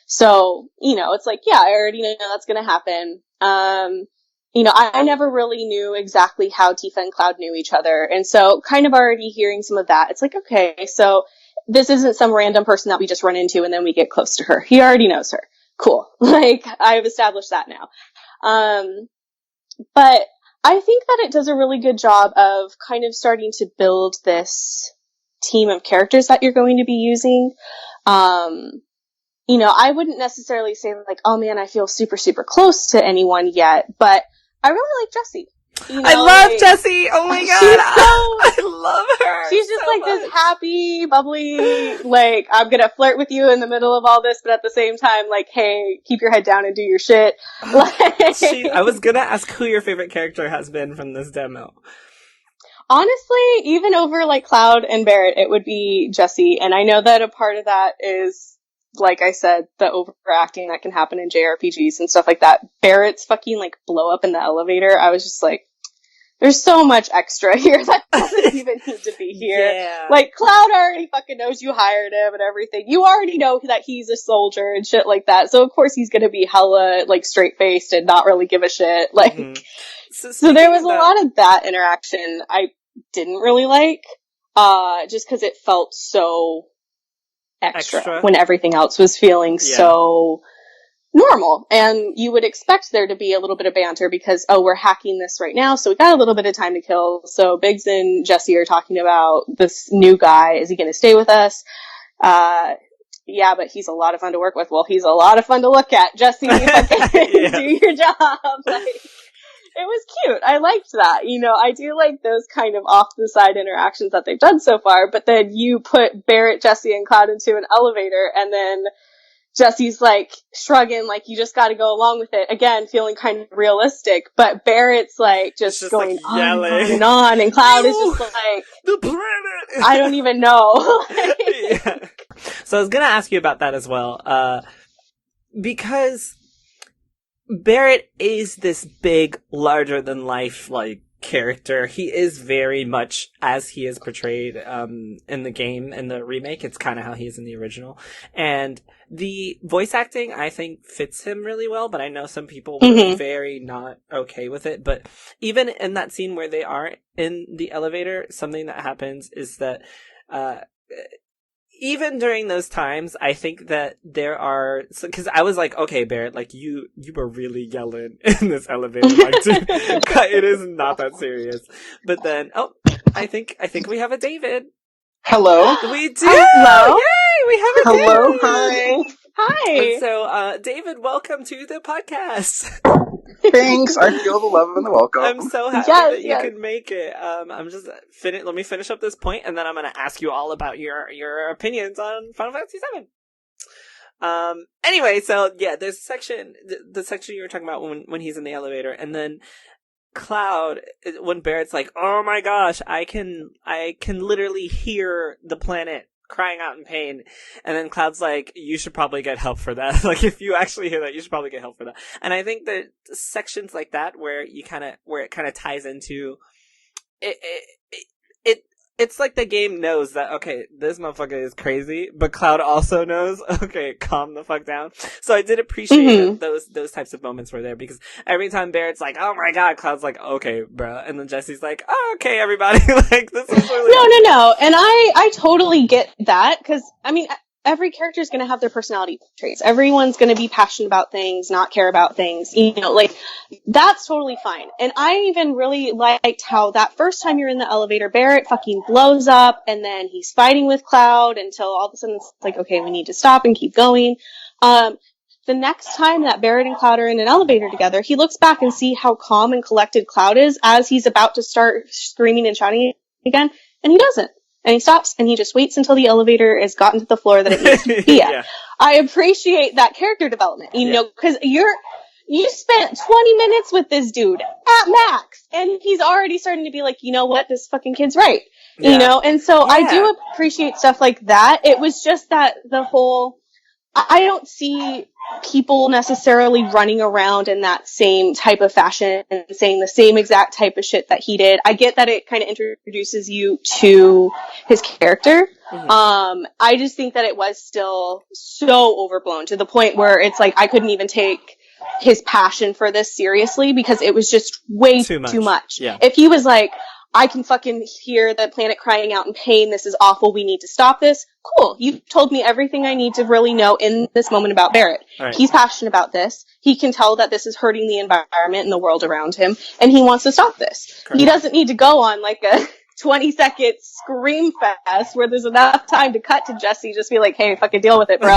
So, it's like, yeah, I already know that's going to happen. I never really knew exactly how Tifa and Cloud knew each other. And so kind of already hearing some of that, it's like, okay, so this isn't some random person that we just run into and then we get close to her. He already knows her. Cool. Like, I've established that now. But I think that it does a really good job of kind of starting to build this team of characters that you're going to be using. I wouldn't necessarily say like, oh man, I feel super, super close to anyone yet, but I really like Jessie. I love Jessie! Oh my god! I love her! She's just so like much. This happy, bubbly, like, I'm gonna flirt with you in the middle of all this, but at the same time, like, hey, keep your head down and do your shit. I was gonna ask who your favorite character has been from this demo. Honestly, even over like Cloud and Barrett, it would be Jessie, and I know that a part of that is, like I said, the overacting that can happen in JRPGs and stuff like that. Barrett's fucking like blow up in the elevator, I was just like, there's so much extra here that doesn't even need to be here. Yeah. Like, Cloud already fucking knows you hired him and everything. You already know that he's a soldier and shit like that. So, of course, he's gonna be hella, like, straight-faced and not really give a shit. Like, so there was a lot of that interaction I didn't really like, just because it felt so extra when everything else was feeling so normal. And you would expect there to be a little bit of banter because, we're hacking this right now, so we got a little bit of time to kill. So Biggs and Jessie are talking about this new guy. Is he going to stay with us? Yeah, but he's a lot of fun to work with. Well, he's a lot of fun to look at. Jessie, do your job. Like, it was cute. I liked that. I do like those kind of off-the-side interactions that they've done so far, but then you put Barrett, Jessie, and Cloud into an elevator, and then Jessie's like shrugging, like you just got to go along with it. Again, feeling kind of realistic, but Barrett's like just going like yelling on and on, and Cloud is just like, the planet. I don't even know. Yeah. So I was gonna ask you about that as well, because Barrett is this big, larger than life character. He is very much as he is portrayed in the game, in the remake. It's kind of how he is in the original. And the voice acting, I think, fits him really well, but I know some people were very not okay with it. But even in that scene where they are in the elevator, something that happens is that even during those times, I think that there are, because I was like, okay, Barrett, like you were really yelling in this elevator, it is not that serious. But then, I think we have a David. Hello. We do. Hello. Yay! We have a Hello. David. Hi. Hi. And so, David, welcome to the podcast. Thanks. I feel the love and the welcome. I'm so happy that you could make it. I'm just let me finish up this point, and then I'm going to ask you all about your opinions on Final Fantasy VII. Anyway, so yeah, there's a section, the section you were talking about when he's in the elevator, and then Cloud, when Barrett's like, "Oh my gosh, I can literally hear the planet crying out in pain," and then Cloud's like, "You should probably get help for that." Like, if you actually hear that, you should probably get help for that. And I think that sections like that where it kind of ties into it it's like the game knows that, okay, this motherfucker is crazy, but Cloud also knows, okay, calm the fuck down. So I did appreciate that those types of moments were there, because every time Barrett's like, oh my god, Cloud's like, okay, bro. And then Jesse's like, oh, okay, everybody. Like, this is really... No. And I totally get that, because, I mean, every character is going to have their personality traits. Everyone's going to be passionate about things, not care about things. You know, like, that's totally fine. And I even really liked how that first time you're in the elevator, Barrett fucking blows up, and then he's fighting with Cloud until all of a sudden it's like, okay, we need to stop and keep going. The next time that Barrett and Cloud are in an elevator together, he looks back and see how calm and collected Cloud is as he's about to start screaming and shouting again, and he doesn't. And he stops, and he just waits until the elevator has gotten to the floor that it needs to be at. Yeah. I appreciate that character development, you know, because you spent 20 minutes with this dude at max, and he's already starting to be like, you know what, this fucking kid's right, you know? And so I do appreciate stuff like that. It was just that the whole... I don't see people necessarily running around in that same type of fashion and saying the same exact type of shit that he did. I get that it kind of introduces you to his character. I just think that it was still so overblown to the point where it's like I couldn't even take his passion for this seriously because it was just way too much. Yeah. If he was like, I can fucking hear the planet crying out in pain. This is awful. We need to stop this. Cool. You've told me everything I need to really know in this moment about Barrett. Right. He's passionate about this. He can tell that this is hurting the environment and the world around him, and he wants to stop this. Correct. He doesn't need to go on like a 20-second scream fest where there's enough time to cut to Jesse, just be like, hey, fucking deal with it, bro.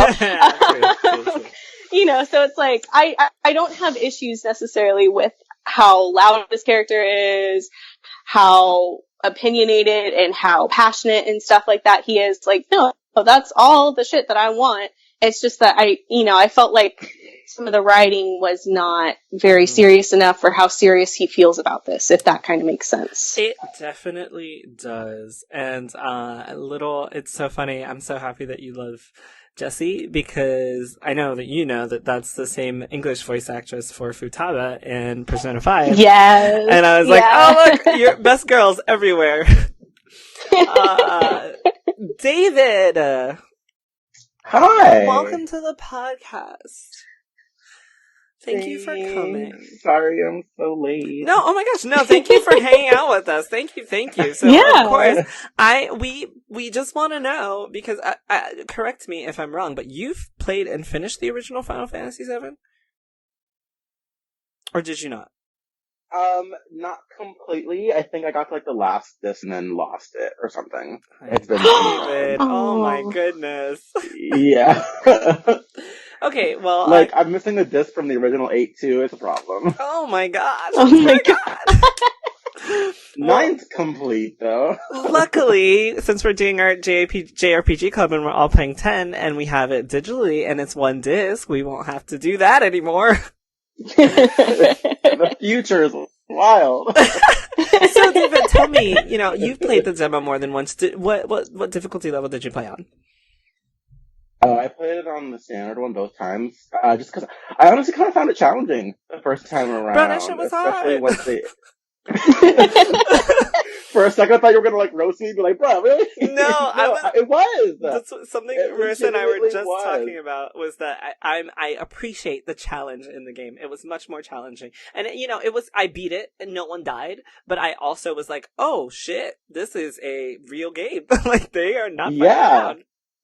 You know, so it's like, I don't have issues necessarily with how loud this character is, how opinionated and how passionate and stuff like that he is. Like, no, that's all the shit that I want. It's just that I felt like some of the writing was not very serious enough for how serious he feels about this, if that kind of makes sense. It definitely does. And it's so funny. I'm so happy that you love Jessie, because I know that you know that that's the same English voice actress for Futaba in Persona 5. Yes. And I was like, oh, look, you're best girls everywhere. David! Hi! Welcome to the podcast. Thank you for coming. Sorry I'm so late. No, oh my gosh, no, thank you for hanging out with us. Thank you. So, of course, we just want to know, because, correct me if I'm wrong, but you've played and finished the original Final Fantasy VII? Or did you not? Not completely. I think I got to, like, the last disc and then lost it, or something. It's been David, oh my goodness. Yeah. Okay, well, like, I'm missing the disc from the original 8 too. It's a problem. Oh my gosh. Oh my god. Mine's complete, though. Luckily, since we're doing our JRPG club and we're all playing 10 and we have it digitally and it's one disc, we won't have to do that anymore. The future is wild. So, David, tell me, you've played the demo more than once. What difficulty level did you play on? I played it on the standard one both times, just because I honestly kind of found it challenging the first time around. Bro, that shit was especially hard. Once they... For a second, I thought you were gonna like roast me, and be like, "Bro, really?" No, it was. That's something Marissa and I were just talking about. Was that I appreciate the challenge in the game. It was much more challenging, and it was. I beat it, and no one died. But I also was like, "Oh shit, this is a real game." Like they are not. Yeah.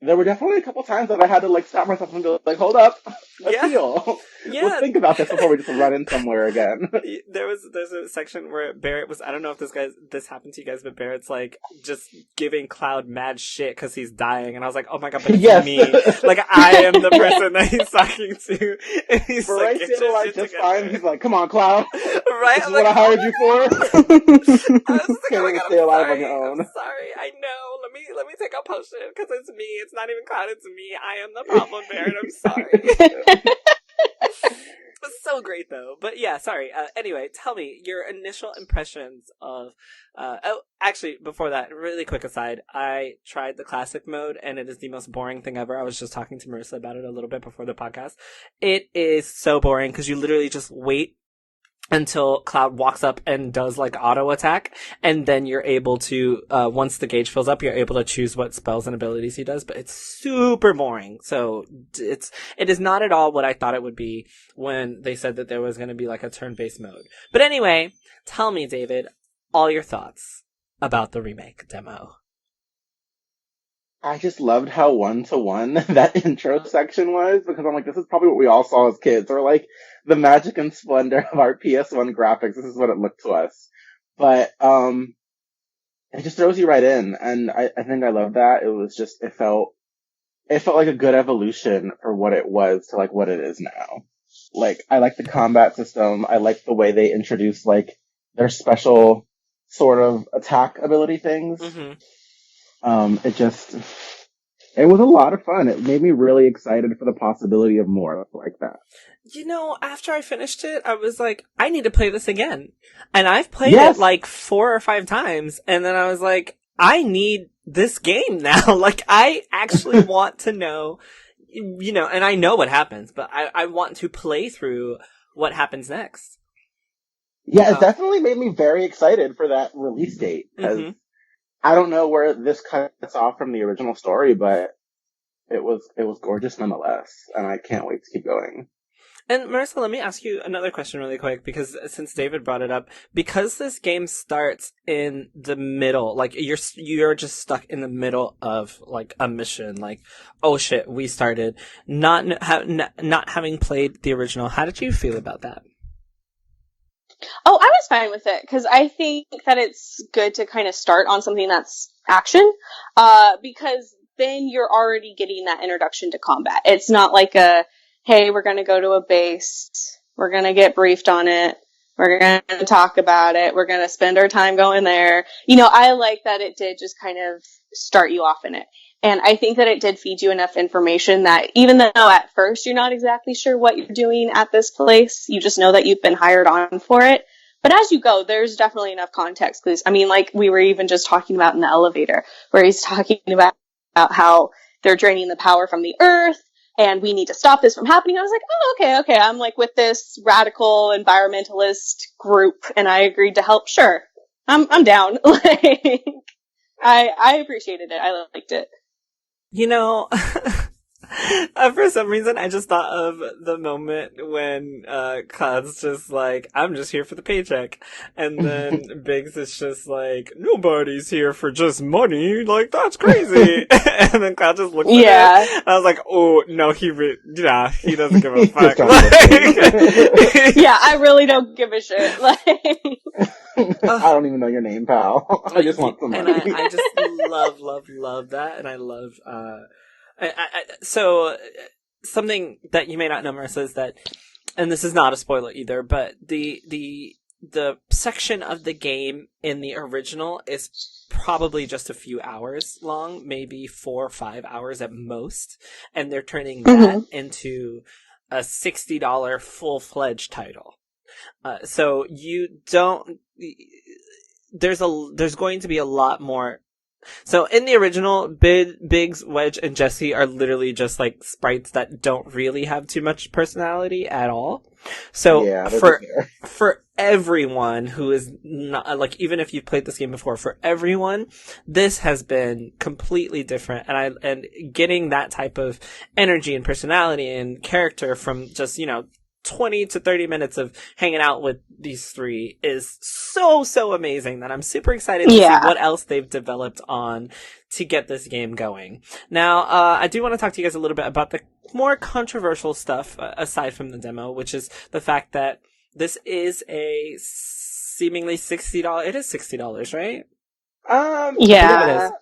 There were definitely a couple times that I had to like stop myself and go like, "Hold up, let's heal. Let's think about this before we just run in somewhere again." There's a section where Barrett was, I don't know if this happened to you guys, but Barrett's like just giving Cloud mad shit because he's dying, and I was like, oh my god, but it's me. Like I am the person that he's talking to. And he's for like, right like just fine. He's like, "Come on, Cloud. Right? This is what I hired you for." I was like, oh my god, stay alive on your own. I'm sorry. I know. Let me take a potion because it's me. It's not even Cloud. It's me. I am the problem, Barrett. I'm sorry. It's so great though. But yeah, sorry. Anyway, tell me your initial impressions of actually before that, really quick aside, I tried the classic mode and it is the most boring thing ever. I was just talking to Marissa about it a little bit before the podcast. It is so boring because you literally just wait until Cloud walks up and does like auto attack, and then you're able to once the gauge fills up, you're able to choose what spells and abilities he does. But it's super boring, so it is not at all what I thought it would be when they said that there was going to be like a turn-based mode. But anyway, tell me, David, all your thoughts about the remake demo. I just loved how one-to-one that intro section was, because I'm like, this is probably what we all saw as kids, or like the magic and splendor of our PS1 graphics. This is what it looked to us. But it just throws you right in, and I think I love that. It was just it felt like a good evolution for what it was to like what it is now. Like, I like the combat system. I like the way they introduced like their special sort of attack ability things. Mm-hmm. It was a lot of fun. It made me really excited for the possibility of more like that. You know, after I finished it, I was like, I need to play this again. And I've played it like 4 or 5 times, and then I was like, I need this game now. Like, I actually want to know, you know, and I know what happens, but I want to play through what happens next. Yeah, it definitely made me very excited for that release date, because I don't know where this cuts off from the original story, but it was gorgeous nonetheless, and I can't wait to keep going. And Marissa, let me ask you another question really quick, because since David brought it up, because this game starts in the middle, like you're just stuck in the middle of like a mission, like, oh shit, we started, not having played the original. How did you feel about that? Oh, I was fine with it, because I think that it's good to kind of start on something that's action, because then you're already getting that introduction to combat. It's not like hey, we're going to go to a base, we're going to get briefed on it, we're going to talk about it, we're going to spend our time going there. You know, I like that it did just kind of start you off in it. And I think that it did feed you enough information that even though at first you're not exactly sure what you're doing at this place, you just know that you've been hired on for it. But as you go, there's definitely enough context. Because, I mean, like we were even just talking about in the elevator, where he's talking about how they're draining the power from the earth, and we need to stop this from happening. I was like, oh, okay. I'm like with this radical environmentalist group, and I agreed to help. Sure. I'm down. Like, I appreciated it. I liked it. You know, for some reason, I just thought of the moment when Cloud's just like, I'm just here for the paycheck. And then Biggs is just like, nobody's here for just money. Like, that's crazy. And then Cloud just looks at him. And I was like, oh, no, he doesn't give a fuck. Yeah, I really don't give a shit. Like, I don't even know your name, pal. I just want some money. And I just love that. And I love, so something that you may not know, Marissa, is that, and this is not a spoiler either, but the section of the game in the original is probably just a few hours long, maybe 4 or 5 hours at most, and they're turning that into a $60 full-fledged title. So you don't. There's going to be a lot more. So in the original, Biggs, Wedge, and Jesse are literally just like sprites that don't really have too much personality at all. So yeah, for everyone who is not, like, even if you've played this game before, for everyone, this has been completely different. And getting that type of energy and personality and character from just, 20 to 30 minutes of hanging out with these three is so amazing that I'm super excited to see what else they've developed on to get this game going. Now, I do want to talk to you guys a little bit about the more controversial stuff aside from the demo, which is the fact that this is a seemingly $60. It is $60, right? Yeah. It is.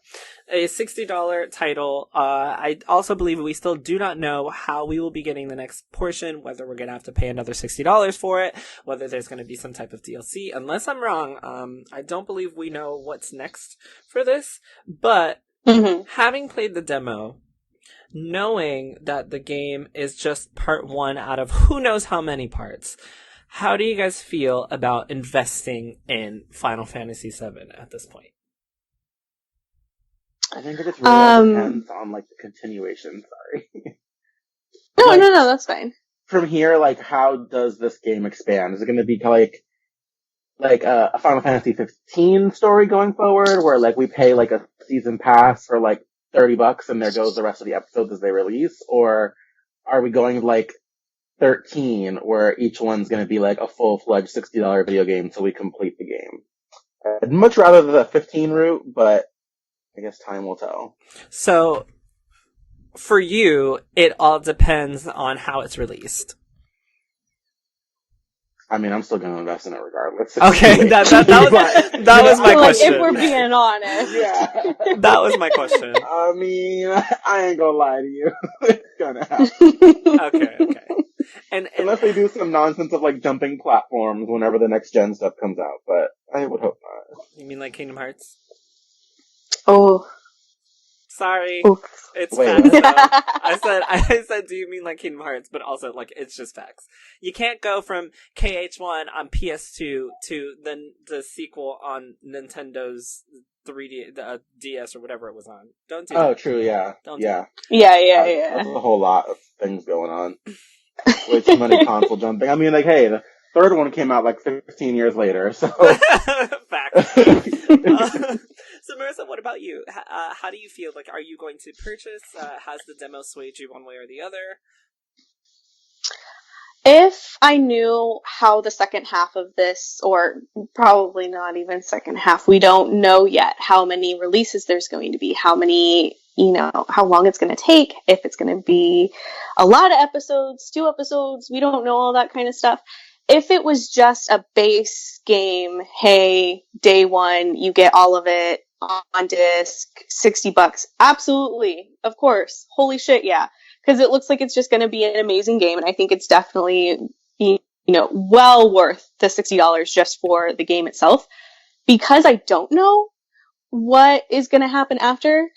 A $60 title. I also believe we still do not know how we will be getting the next portion, whether we're going to have to pay another $60 for it, whether there's going to be some type of DLC. Unless I'm wrong, I don't believe we know what's next for this. But having played the demo, knowing that the game is just part 1 out of who knows how many parts, how do you guys feel about investing in Final Fantasy VII at this point? I think it just really depends on, like, the continuation. Sorry. No, that's fine. from here, like, how does this game expand? Is it going to be like a Final Fantasy 15 story going forward, where like we pay like a season pass for like $30 and there goes the rest of the episodes as they release, or are we going like 13, where each one's going to be like a full-fledged $60 video game so we complete the game? I'd much rather the 15 route, but I guess time will tell. So, for you, it all depends on how it's released. I mean, I'm still going to invest in it regardless. Okay, that was my question. If we're being honest. Yeah. That was my question. I mean, I ain't gonna lie to you. It's gonna happen. Okay. And unless they do some nonsense of like jumping platforms whenever the next gen stuff comes out, but I would hope not. You mean like Kingdom Hearts? Oh. Sorry. Oof. It's Wait, facts. I said, do you mean like Kingdom Hearts? But also, like, it's just facts. You can't go from KH1 on PS2 to the sequel on Nintendo's 3D, DS or whatever it was on. Don't do that. Oh, true, yeah. Don't yeah. Yeah. There's a whole lot of things going on. Way too many console jumping. I mean, like, hey, the third one came out like 15 years later, so... Facts. So, Marissa, what about you? How do you feel? Like, are you going to purchase? Has the demo swayed you one way or the other? If I knew how the second half of this, or probably not even second half, we don't know yet how many releases there's going to be, how many, how long it's going to take, if it's going to be a lot of episodes, 2 episodes, we don't know all that kind of stuff. If it was just a base game, hey, day one, you get all of it on disc, $60, absolutely, of course, holy shit, yeah. Because it looks like it's just going to be an amazing game, and I think it's definitely, well worth the $60 just for the game itself. Because I don't know what is going to happen after,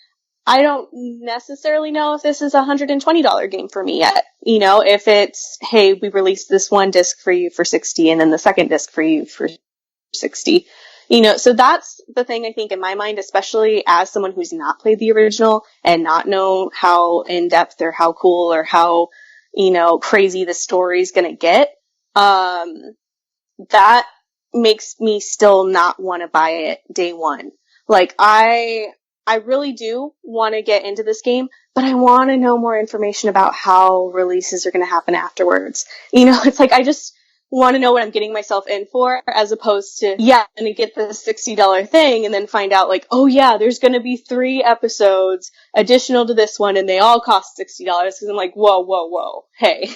I don't necessarily know if this is a $120 game for me yet. If it's, hey, we released this one disc for you for $60, and then the second disc for you for $60. So that's the thing I think in my mind, especially as someone who's not played the original and not know how in-depth or how cool or how, crazy the story's gonna get. That makes me still not want to buy it day one. Like, I really do want to get into this game, but I want to know more information about how releases are going to happen afterwards. It's like, I just want to know what I'm getting myself in for, as opposed to, I'm going to get the $60 thing and then find out, like, oh yeah, there's going to be 3 episodes additional to this one and they all cost $60. Because I'm like, whoa, hey,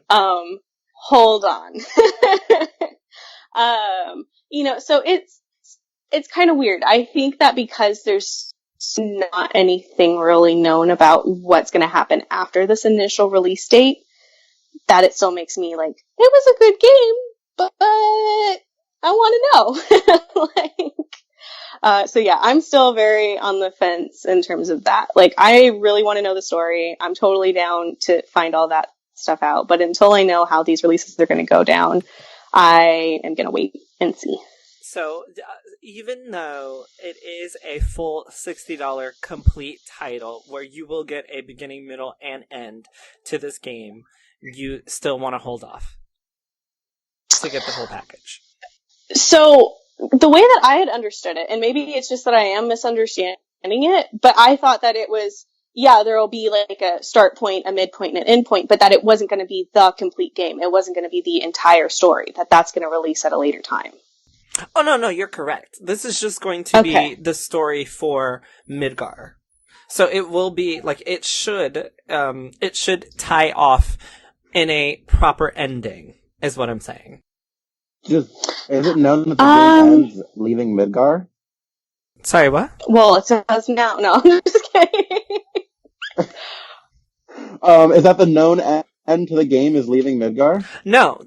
hold on. So it's kind of weird. I think that because there's not anything really known about what's going to happen after this initial release date, that it still makes me like, it was a good game, but I want to know. So yeah, I'm still very on the fence in terms of that. Like, I really want to know the story. I'm totally down to find all that stuff out, but until I know how these releases are going to go down, I am going to wait and see. So, even though it is a full $60 complete title where you will get a beginning, middle, and end to this game, you still want to hold off to get the whole package. So, the way that I had understood it, and maybe it's just that I am misunderstanding it, but I thought that it was, there will be like a start point, a midpoint, and an end point, but that it wasn't going to be the complete game. It wasn't going to be the entire story, that's going to release at a later time. Oh, no, you're correct. This is just going to be the story for Midgar. So it will be, like, it should tie off in a proper ending, is what I'm saying. Is it known that the game ends leaving Midgar? Sorry, what? Well, it says now. No, I'm just kidding. Is that the known end to the game is leaving Midgar? No.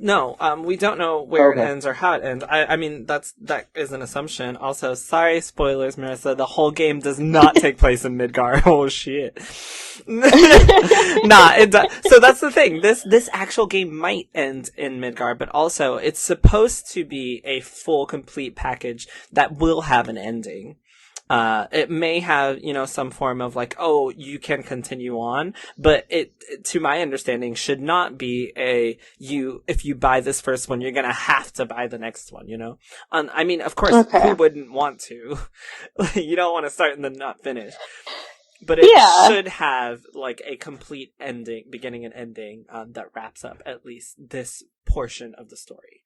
We don't know where it ends or how it ends. I mean, that is an assumption. Also, sorry, spoilers, Marissa. The whole game does not take place in Midgar. Oh shit. So that's the thing. This actual game might end in Midgar, but also it's supposed to be a full, complete package that will have an ending. It may have, some form of like, oh, you can continue on, but it, to my understanding, should not be if you buy this first one, you're gonna have to buy the next one, I mean, of course, who wouldn't want to? You don't want to start and then not finish. But it should have, like, a complete ending, beginning and ending, that wraps up at least this portion of the story.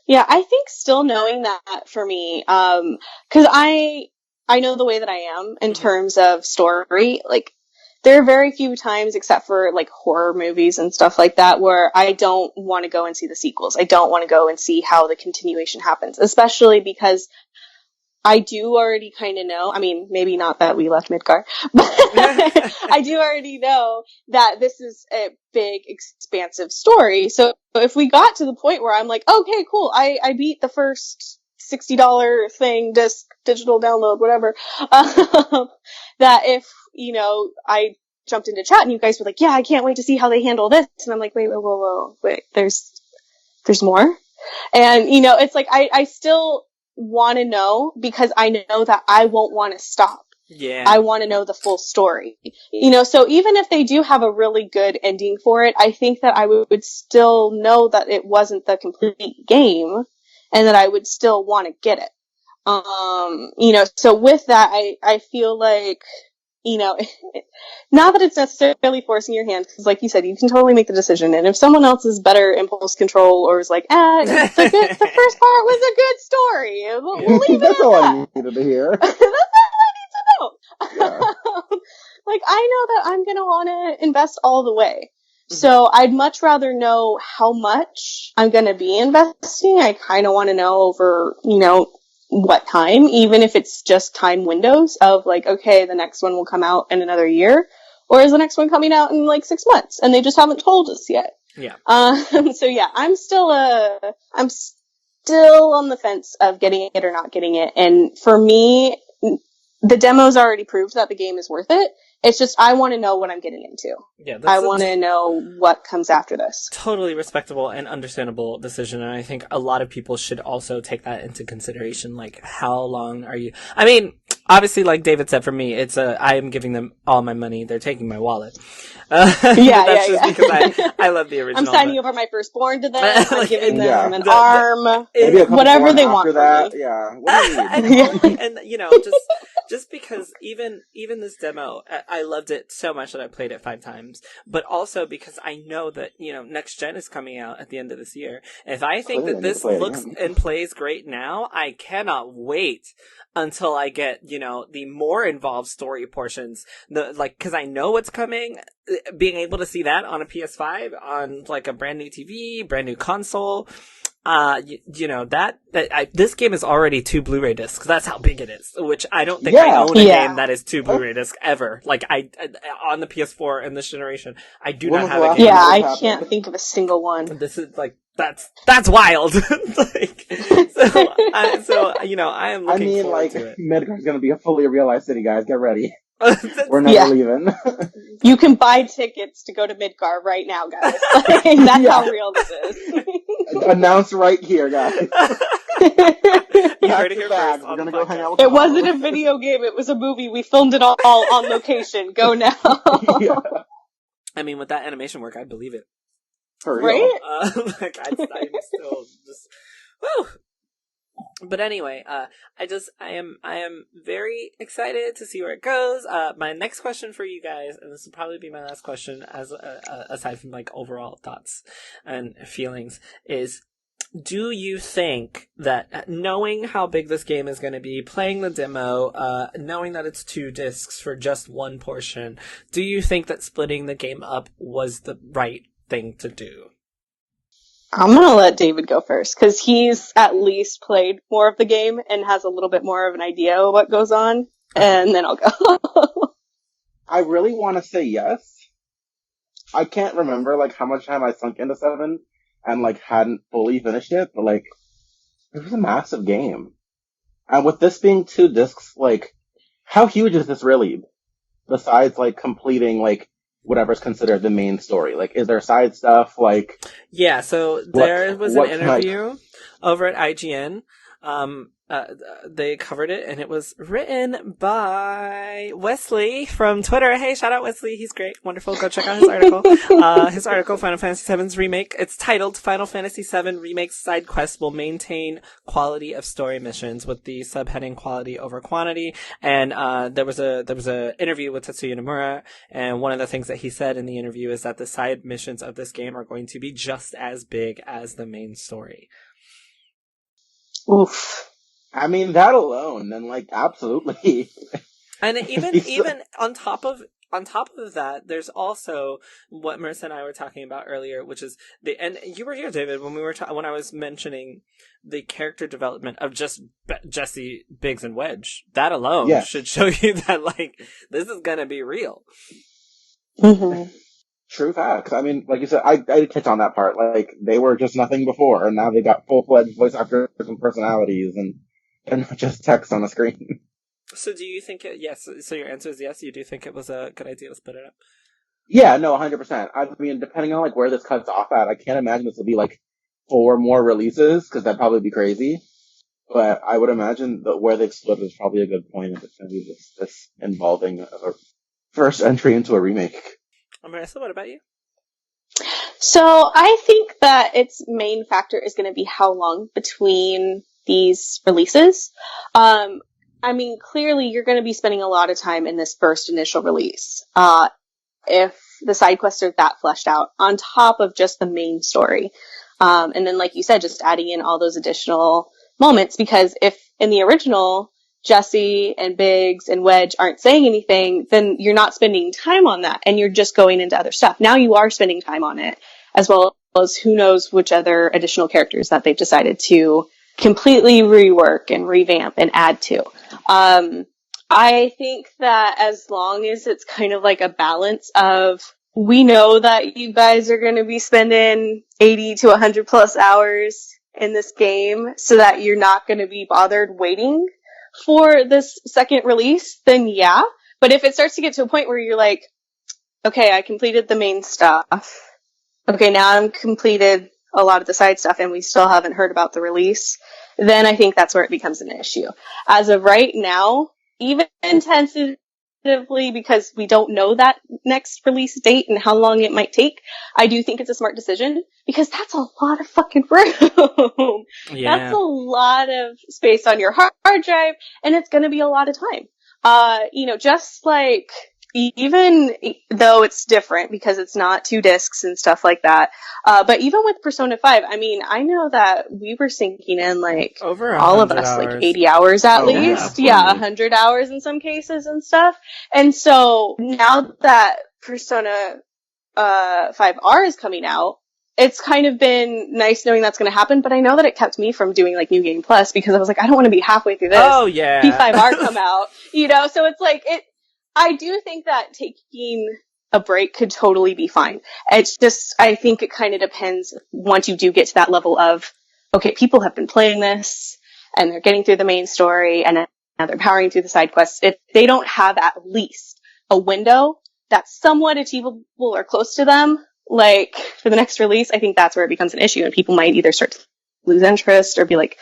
Yeah, I think still knowing that for me, because I know the way that I am in terms of story. Like, there are very few times, except for like horror movies and stuff like that, where I don't want to go and see the sequels. I don't want to go and see how the continuation happens, especially because I do already kind of know. I mean, maybe not that we left Midgar, but I do already know that this is a big, expansive story. So if we got to the point where I'm like, okay, cool, I beat the first $60 thing, disc, digital download, whatever, that if, I jumped into chat and you guys were like, yeah, I can't wait to see how they handle this. And I'm like, wait, there's more? And, it's like, I still want to know, because I know that I won't want to stop. Yeah. I want to know the full story. So even if they do have a really good ending for it, I think that I would still know that it wasn't the complete game, and that I would still want to get it. So with that, I feel like, not that it's necessarily forcing your hand, because like you said, you can totally make the decision, and if someone else is better impulse control, or is like, the first part was a good story, we'll leave it That's at all that. I needed to hear. That's all I need to know. Yeah. Like, I know that I'm gonna want to invest all the way. So I'd much rather know how much I'm gonna be investing. I kind of want to know over, what time, even if it's just time windows of like, okay, the next one will come out in another year, or is the next one coming out in like 6 months and they just haven't told us yet. Yeah. So yeah, I'm still on the fence of getting it or not getting it. And for me, the demo's already proved that the game is worth it. It's just, I want to know what I'm getting into. Yeah, I want to know what comes after this. Totally respectable and understandable decision, and I think a lot of people should also take that into consideration. Like, how long are you? I mean, obviously, like David said, for me, it's I am giving them all my money. They're taking my wallet. That's just because I love the original. I'm signing over my firstborn to them. I'm giving them an arm, whatever they want that. Me. Yeah, what do you need? and just because even this demo, I loved it so much that I played it 5 times. But also because I know that next gen is coming out at the end of this year. If I think that this looks and plays great now, I cannot wait until I get the more involved story portions. Because I know what's coming. Being able to see that on a PS5, on like a brand new TV, brand new console. This game is already 2 Blu-ray discs. That's how big it is. Which I don't think I own a game that is 2 Blu-ray discs ever. Like on the PS4 in this generation, I do not have a game. Yeah, I can't think of a single one. This is like that's wild. I am looking forward to it. Midgar's gonna be a fully realized city, guys. Get ready. We're never leaving. You can buy tickets to go to Midgar right now, guys. That's how real this is. Announced right here, guys. You heard it here first. We're gonna go hang out with It wasn't a video game, it was a movie. We filmed it all on location. Go now. Yeah. I mean, with that animation work, I believe it. For real. Right? I'm still just, woo! But anyway, I am very excited to see where it goes. My next question for you guys, and this will probably be my last question, aside from like overall thoughts and feelings, is: do you think that knowing how big this game is going to be, playing the demo, knowing that it's 2 discs for just one portion, do you think that splitting the game up was the right thing to do? I'm gonna let David go first, because he's at least played more of the game and has a little bit more of an idea of what goes on, and then I'll go. I really want to say yes. I can't remember like how much time I sunk into 7 and like hadn't fully finished it, but like it was a massive game. And with this being 2 discs, like how huge is this really? Besides like completing like whatever's considered the main story. Like, is there side stuff? Like, yeah. So there was an interview over at IGN, they covered it, and it was written by Wesley from Twitter. Hey, shout out Wesley. He's great. Wonderful. Go check out his article. His article, Final Fantasy VII's Remake. It's titled Final Fantasy VII Remake's Side Quests Will Maintain Quality of Story Missions, with the subheading Quality over Quantity. And there was a interview with Tetsuya Nomura, and one of the things that he said in the interview is that the side missions of this game are going to be just as big as the main story. Oof. I mean, that alone, then, like, absolutely. And even on top of that, there's also what Marissa and I were talking about earlier, which is and you were here, David, when when I was mentioning the character development of just Jesse, Biggs, and Wedge. That alone should show you that, like, this is gonna be real. Mm-hmm. True facts. I mean, like you said, I did touch on that part. Like, they were just nothing before, and now they got full-fledged voice actors and personalities, and not just text on the screen. So do you think yes, so your answer is yes, you do think it was a good idea to split it up? Yeah, no, 100%. I mean, depending on, like, where this cuts off at, I can't imagine this will be, like, 4 more releases, because that'd probably be crazy. But I would imagine that where they've split is probably a good point if it's going to be this involving a first entry into a remake. Marissa, what about you? So I think that its main factor is going to be how long between these releases. I mean, clearly you're going to be spending a lot of time in this first initial release. If the side quests are that fleshed out on top of just the main story. And then, like you said, just adding in all those additional moments, because if in the original Jesse and Biggs and Wedge aren't saying anything, then you're not spending time on that and you're just going into other stuff. Now you are spending time on it, as well as who knows which other additional characters that they've decided to completely rework and revamp and add to. I think that as long as it's kind of like a balance of, we know that you guys are going to be spending 80 to 100 plus hours in this game, so that you're not going to be bothered waiting for this second release, then yeah. But if it starts to get to a point where you're like, okay, I completed the main stuff. Okay, now I'm completed a lot of the side stuff and we still haven't heard about the release, then I think that's where it becomes an issue. As of right now, even tentatively, because we don't know that next release date and how long it might take, I do think it's a smart decision, because that's a lot of fucking room. Yeah. That's a lot of space on your hard drive, and it's going to be a lot of time. Just like, even though it's different because it's not 2 discs and stuff like that, but even with Persona 5, I mean, I know that we were sinking in, like, over all of us, hours. like 80 hours at least. Yeah, 100 hours in some cases and stuff. And so now that Persona 5R is coming out, it's kind of been nice knowing that's going to happen, but I know that it kept me from doing, like, New Game Plus, because I was like, I don't want to be halfway through this. Oh, yeah. P5R come out, so it's like, I do think that taking a break could totally be fine. It's just, I think it kind of depends once you do get to that level of, okay, people have been playing this, and they're getting through the main story, and now they're powering through the side quests. If they don't have at least a window that's somewhat achievable or close to them, like, for the next release, I think that's where it becomes an issue, and people might either start to lose interest or be like,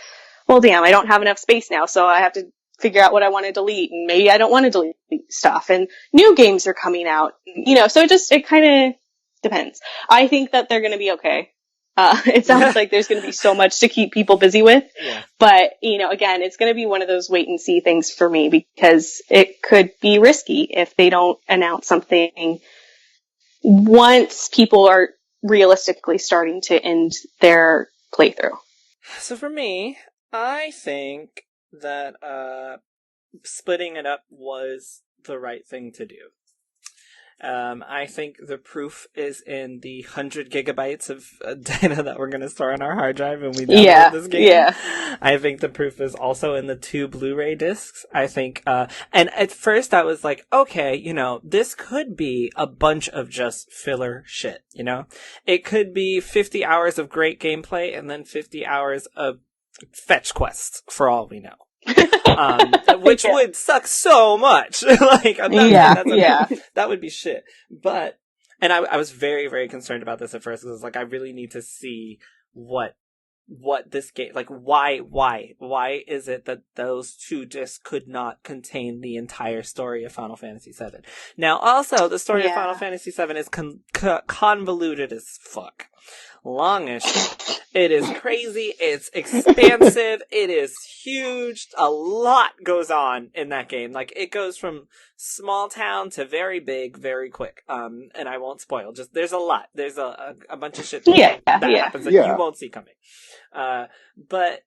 well, damn, I don't have enough space now, so I have to figure out what I want to delete, and maybe I don't want to delete stuff, and new games are coming out, so it kind of depends. I think that they're going to be okay. It sounds like there's going to be so much to keep people busy with, but, again, it's going to be one of those wait and see things for me, because it could be risky if they don't announce something once people are realistically starting to end their playthrough. So for me, I think that splitting it up was the right thing to do. I think the proof is in the 100 gigabytes of data that we're going to store on our hard drive when we download this game. Yeah. I think the proof is also in the 2 Blu-ray discs. I think, and at first I was like, okay, this could be a bunch of just filler shit, It could be 50 hours of great gameplay and then 50 hours of fetch quests, for all we know. Which would suck so much. That would be shit. But, and I was very, very concerned about this at first, because I really need to see what what this game, like, why is it that those 2 discs could not contain the entire story of Final Fantasy VII? Now, also, the story of Final Fantasy VII is convoluted as fuck. Long as shit. It is crazy. It's expansive. It is huge. A lot goes on in that game. Like, it goes from small town to very big, very quick. And I won't spoil. Just, there's a lot. There's a bunch of shit that happens that you won't see coming. But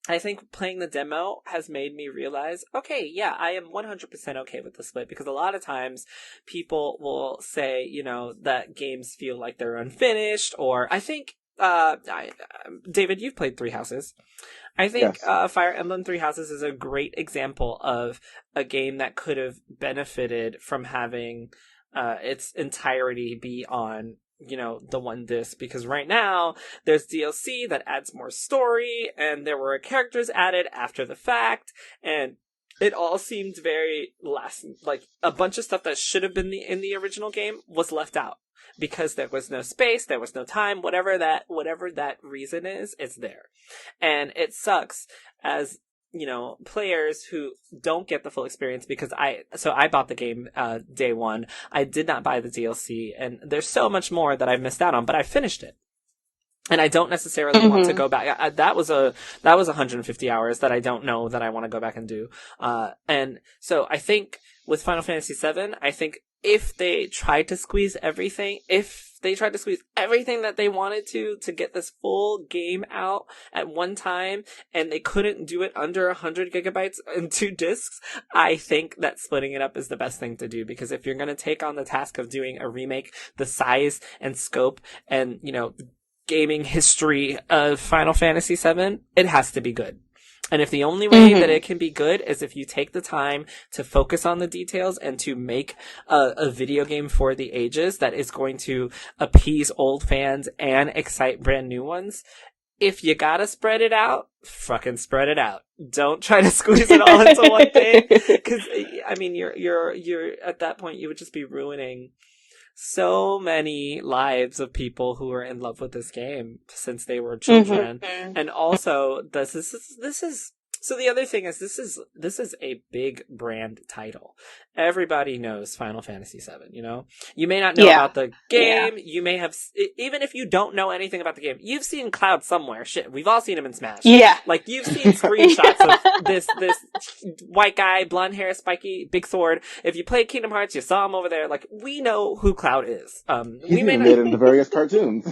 I think playing the demo has made me realize, okay, yeah, I am 100% okay with the split, because a lot of times people will say, you know, that games feel like they're unfinished, or I think, David, you've played Three Houses. I think Fire Emblem Three Houses is a great example of a game that could have benefited from having its entirety be on, you know, the one disc, because right now there's DLC that adds more story, and there were characters added after the fact, and it all seemed very like a bunch of stuff that should have been in the original game was left out because there was no space, there was no time, whatever that reason is, it's there. And it sucks as, you know, players who don't get the full experience, because I bought the game day one. I did not buy the DLC, and there's so much more that I've missed out on, but I finished it. And I don't necessarily want to go back. That was 150 hours that I don't know that I want to go back and do. And so I think with Final Fantasy VII, I think if they tried to squeeze everything, that they wanted to get this full game out at one time, and they couldn't do it under 100 gigabytes in 2 discs, I think that splitting it up is the best thing to do, because if you're going to take on the task of doing a remake the size and scope and, you know, gaming history of Final Fantasy VII, it has to be good. And if the only way that it can be good is if you take the time to focus on the details and to make a video game for the ages that is going to appease old fans and excite brand new ones, if you gotta spread it out, fucking spread it out. Don't try to squeeze it all into one thing, because I mean, you're at that point you would just be ruining so many lives of people who are in love with this game since they were children. And also, this is so the other thing is, this is a big brand title. Everybody knows Final Fantasy VII, you know? You may not know about the game. You may have, even if you don't know anything about the game, you've seen Cloud somewhere. Shit, we've all seen him in Smash. Yeah. Like, you've seen screenshots of this white guy, blonde hair, spiky, big sword. If you played Kingdom Hearts, you saw him over there. Like, we know who Cloud is. He's been made into various cartoons.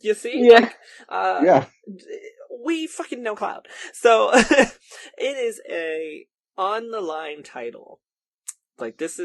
You see? Yeah. Like, we fucking know Cloud. So, it is a on-the-line title. Like, this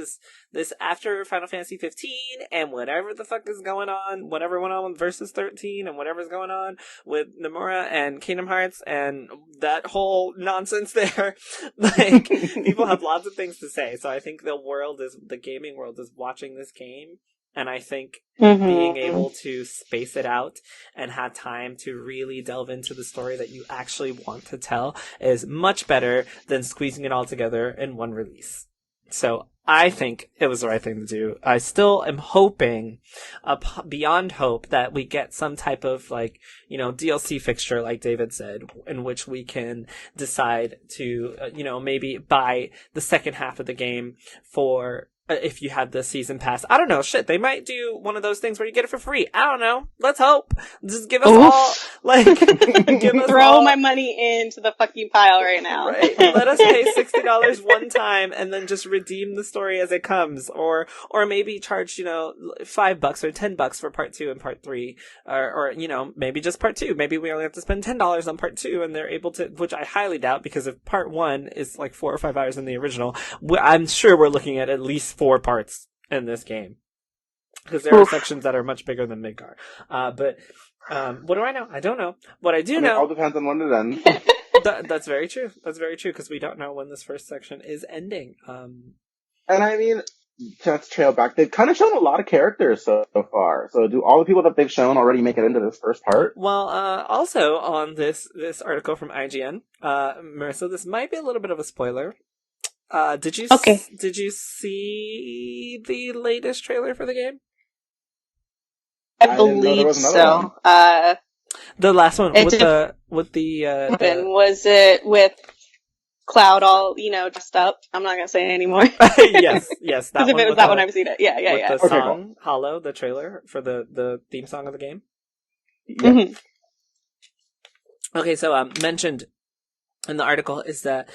after Final Fantasy 15 and whatever the fuck is going on, whatever went on with Versus 13 and whatever's going on with Nomura and Kingdom Hearts and that whole nonsense there. Like, people have lots of things to say. So I think the gaming world is watching this game. And I think being able to space it out and have time to really delve into the story that you actually want to tell is much better than squeezing it all together in one release. So I think it was the right thing to do. I still am hoping, beyond hope, that we get some type of, like, you know, DLC fixture, like David said, in which we can decide to, you know, maybe buy the second half of the game for, if you have the season pass. I don't know, shit, they might do one of those things where you get it for free. I don't know. Let's hope. Just give us all, like, throw my money into the fucking pile right now. Right. Let us pay $60 one time and then just redeem the story as it comes. Or maybe charge, you know, $5 or $10 for part 2 and part 3. Or, you know, maybe just part 2. Maybe we only have to spend $10 on part 2 and they're able to, which I highly doubt, because if part 1 is like 4 or 5 hours in the original, I'm sure we're looking at least 4 parts in this game, because there are sections that are much bigger than Midgar. But what do I know? I don't know. What I do know, it all depends on when it ends. That's very true. That's very true, because we don't know when this first section is ending. And I mean, let's trail back. They've kind of shown a lot of characters so far. So do all the people that they've shown already make it into this first part? Well, also on this article from IGN, Marissa, this might be a little bit of a spoiler. Did you see the latest trailer for the game? I believe so. The last one was it with Cloud all, dressed up? I'm not gonna say it anymore. yes, that because if it was that one, I've seen it. Yeah. With the song, Hollow, the trailer for the theme song of the game. Yeah. Mm-hmm. Okay, so mentioned in the article is that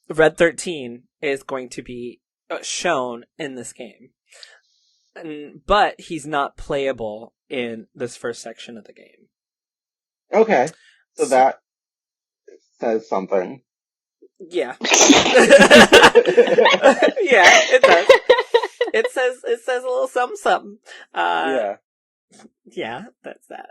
Red 13 is going to be shown in this game. But he's not playable in this first section of the game. Okay. So that says something. Yeah. Yeah, it does. It says a little something. Yeah. Yeah, that's that.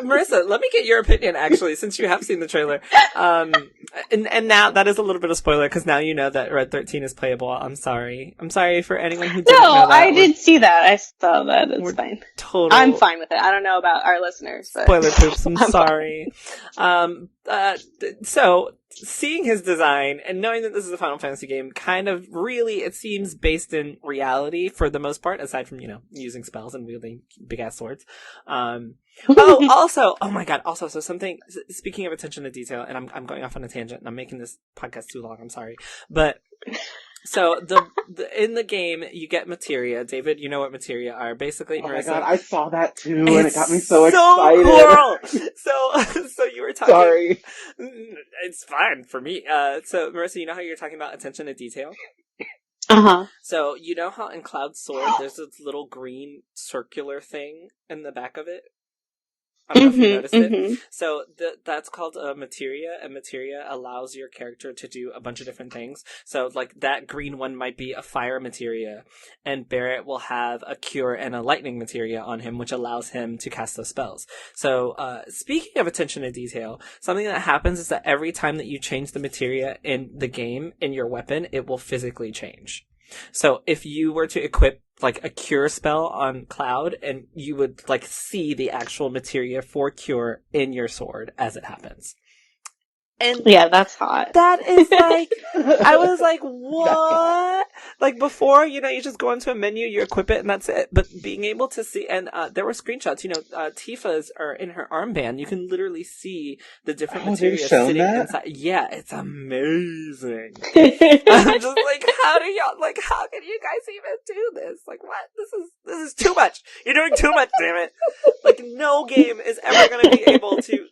Marissa, let me get your opinion, actually, since you have seen the trailer. And now that is a little bit of spoiler, because now you know that Red 13 is playable. I'm sorry for anyone who didn't know that. I did see that. I saw that. It's fine. I'm fine with it. I don't know about our listeners. But spoiler poops. I'm sorry. So, seeing his design and knowing that this is a Final Fantasy game kind of really, it seems based in reality for the most part, aside from, using spells and wielding big ass swords. Also, oh my god, so something, speaking of attention to detail, and I'm going off on a tangent and I'm making this podcast too long, I'm sorry. But, so in the game, you get materia. David, you know what materia are. Basically, oh Marissa. My god, I saw that too, and it got me so excited. Cool. So you were talking. Sorry. It's fine for me. So Marissa, you know how you're talking about attention to detail? Uh-huh. So you know how in Cloud's sword there's this little green circular thing in the back of it? I don't know if you noticed it. So that's called a materia, and materia allows your character to do a bunch of different things. So, like, that green one might be a fire materia, and Barrett will have a cure and a lightning materia on him, which allows him to cast those spells. So, speaking of attention to detail, something that happens is that every time that you change the materia in the game, in your weapon, it will physically change. So, if you were to equip like a cure spell on Cloud, and you would like see the actual materia for cure in your sword as it happens. And yeah, that's hot. That is like, I was like, what? Like before, you just go into a menu, you equip it, and that's it. But being able to see, and there were screenshots, Tifa's are in her armband. You can literally see the different materia sitting inside. Yeah, it's amazing. I'm just like, how can you guys even do this? Like, what? This is too much. You're doing too much, damn it. Like, no game is ever going to be able to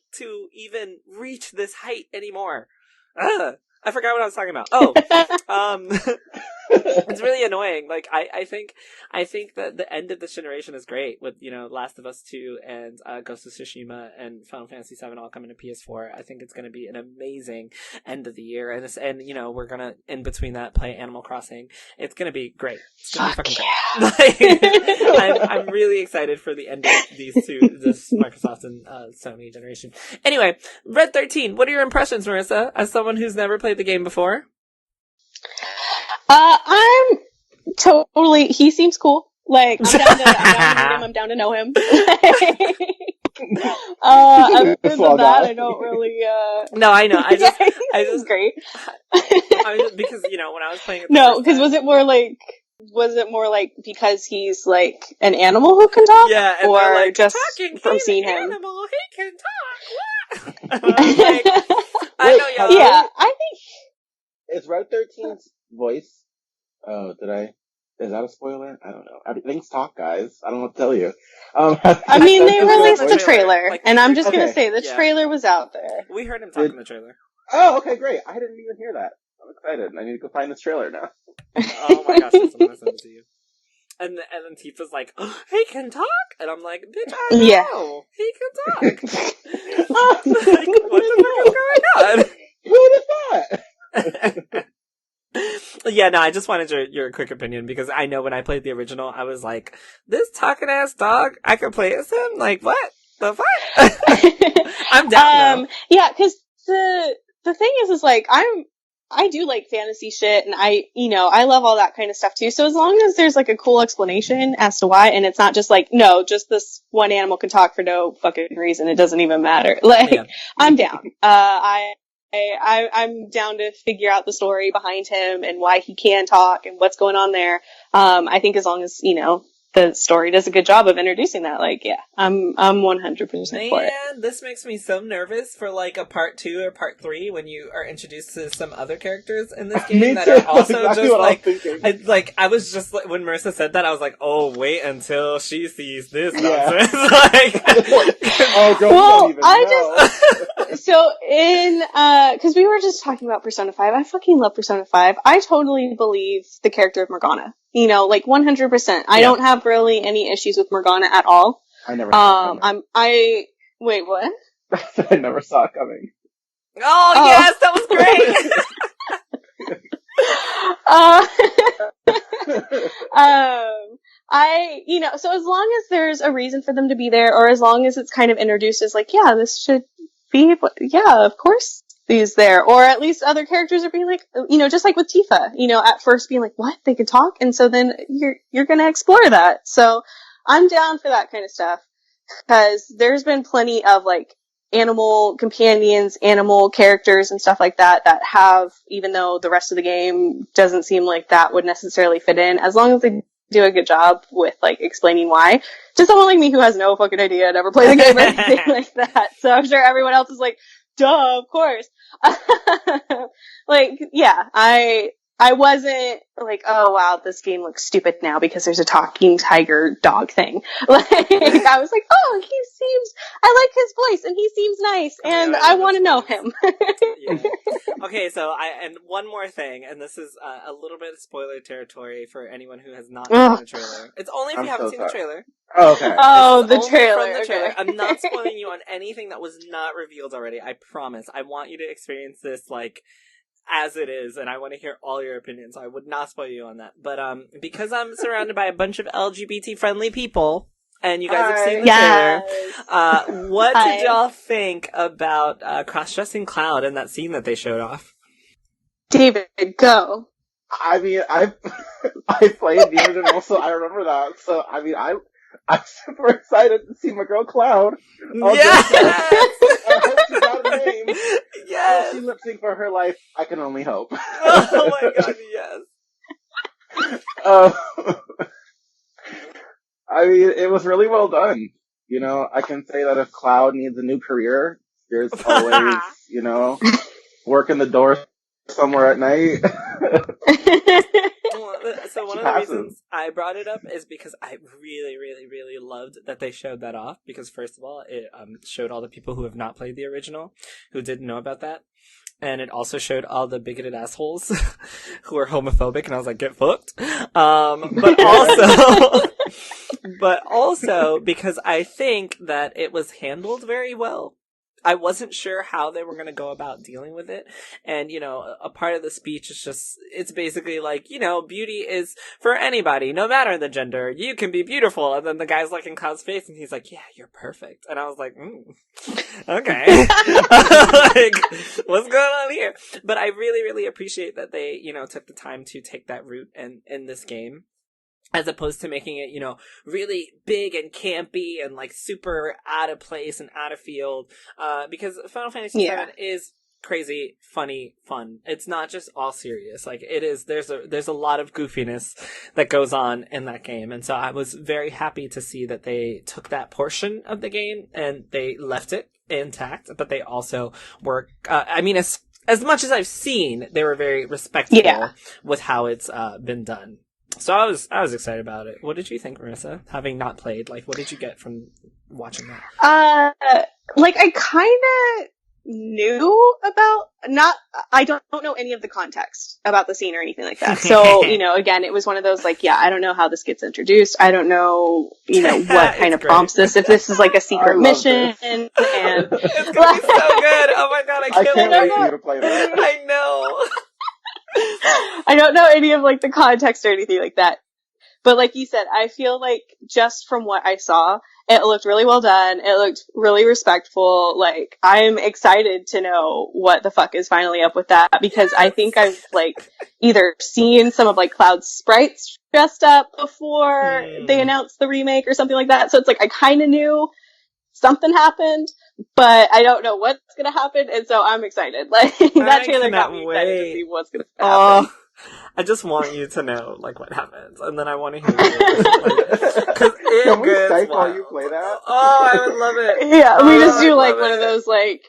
even reach this height anymore. I forgot what I was talking about. It's really annoying. Like, I think that the end of this generation is great with, Last of Us 2 and Ghost of Tsushima and Final Fantasy 7 all coming to PS4. I think it's going to be an amazing end of the year. And we're going to, in between that, play Animal Crossing. It's going to be great. It's going to be fucking great. I'm really excited for the end of this Microsoft and Sony generation. Anyway, Red 13, what are your impressions, Marissa, as someone who's never played the game before? I'm totally, he seems cool. Like, I'm down to meet him, I'm down to know him. Other than that, I don't really, No, I know, I just great. Because, when I was playing it because was it more like because he's like an animal who can talk? Yeah, and or like, just from seeing him? Animal, he can talk. I was like, I know, yeah, I think is Red 13's voice. Oh, is that a spoiler? I don't know. Things talk, guys. I don't know what to tell you. I mean, they released the trailer, like, and I'm just gonna say the trailer was out there. We heard him talk in the trailer. Oh, okay, great. I didn't even hear that. I'm excited. I need to go find this trailer now. Oh my gosh, I'm going to send it to you. And then Tifa's like, oh, he can talk? And I'm like, bitch, I know. Yeah. He can talk. Like, what the fuck is going on? Who would have thought? Yeah, no, I just wanted your quick opinion, because I know when I played the original, I was like, this talking ass dog, I could play as him? Like, what the fuck? I'm down now. Yeah, because the thing is like, I do like fantasy shit, and I love all that kind of stuff too. So as long as there's like a cool explanation as to why, and it's not just like, no, just this one animal can talk for no fucking reason, it doesn't even matter. Like, yeah. I'm down. I'm down to figure out the story behind him and why he can talk and what's going on there. I think as long as, the story does a good job of introducing that. Like, yeah, I'm 100% for it. Man, this makes me so nervous for like a part 2 or part 3 when you are introduced to some other characters in this game that are also exactly just like, I was just like, when Marissa said that, I was like, oh, wait until she sees this nonsense. Like, oh, girl, well, so in, cause we were just talking about Persona 5. I fucking love Persona 5. I totally believe the character of Morgana. You know, like 100%. I don't have really any issues with Morgana at all. I never saw it coming. Wait, what? I never saw it coming. Oh, yes, that was great! So as long as there's a reason for them to be there, or as long as it's kind of introduced as like, yeah, this should be, of course he's there. Or at least other characters are being like, you know, just like with Tifa, you know, at first being like, what? They can talk? And so then you're gonna explore that. So I'm down for that kind of stuff. Cause there's been plenty of like animal companions, animal characters and stuff like that have, even though the rest of the game doesn't seem like that would necessarily fit in, as long as they do a good job with like explaining why. To someone like me who has no fucking idea, never played the game or anything like that. So I'm sure everyone else is like, duh, of course. Like, yeah, I wasn't like, oh wow, this game looks stupid now because there's a talking tiger dog thing. Like, I was like, oh, I like his voice and he seems nice and I want to know him. Yeah. Okay, so and one more thing, and this is a little bit of spoiler territory for anyone who has not seen the trailer. It's only if you haven't seen the trailer. Oh, okay. Oh, the trailer. Okay. I'm not spoiling you on anything that was not revealed already. I promise. I want you to experience this like as it is, and I want to hear all your opinions. So I would not spoil you on that. But because I'm surrounded by a bunch of LGBT friendly people, and you guys have seen the trailer, what did y'all think about cross-dressing Cloud and that scene that they showed off? David, go. I mean, I played the original, so I remember that. So I mean, I'm super excited to see my girl Cloud. Yes! I hope she got a name. Yes! She lip sync for her life. I can only hope. Oh my god, yes. I mean, it was really well done. You know, I can say that if Cloud needs a new career, there's always, you know, working the door somewhere at night. So one of the reasons I brought it up is because I really, really, really loved that they showed that off. Because first of all, it showed all the people who have not played the original, who didn't know about that. And it also showed all the bigoted assholes who are homophobic, and I was like, get fucked. But also because I think that it was handled very well. I wasn't sure how they were going to go about dealing with it. And, you know, a part of the speech is just, it's basically like, you know, beauty is for anybody, no matter the gender. You can be beautiful. And then the guy's like in Cloud's face and he's like, yeah, you're perfect. And I was like, okay. Like, what's going on here? But I really, really appreciate that they, you know, took the time to take that route in this game. As opposed to making it, you know, really big and campy and like super out of place and out of field. Because Final Fantasy VII is crazy, funny, fun. It's not just all serious. Like it is, there's a lot of goofiness that goes on in that game. And so I was very happy to see that they took that portion of the game and they left it intact, but they also were, I mean, as much as I've seen, they were very respectful with how it's been done. So I was excited about it. What did you think, Marissa? Having not played, like, what did you get from watching that? Like, I kind of knew about, I don't know any of the context about the scene or anything like that. So, you know, again, it was one of those, like, I don't know how this gets introduced. I don't know, you know, what kind of prompts this, if this is like a secret mission. And it's gonna be so good. Oh my god, I can't wait for you to play that. I know. I don't know any of like the context or anything like that. But like you said, I feel like just from what I saw, it looked really well done. It looked really respectful. Like, I'm excited to know what the fuck is finally up with that, because I think I've like either seen some of like Cloud's sprites dressed up before they announced the remake or something like that. So it's like I kind of knew something happened, but I don't know what's gonna happen, and so I'm excited. Like, that trailer got me excited to see what's gonna happen. I just want you to know, like, what happens, and then I want to hear it. Because Can we Skype while you play that? Oh, I would love it. Yeah, we just do, like, one of those, like,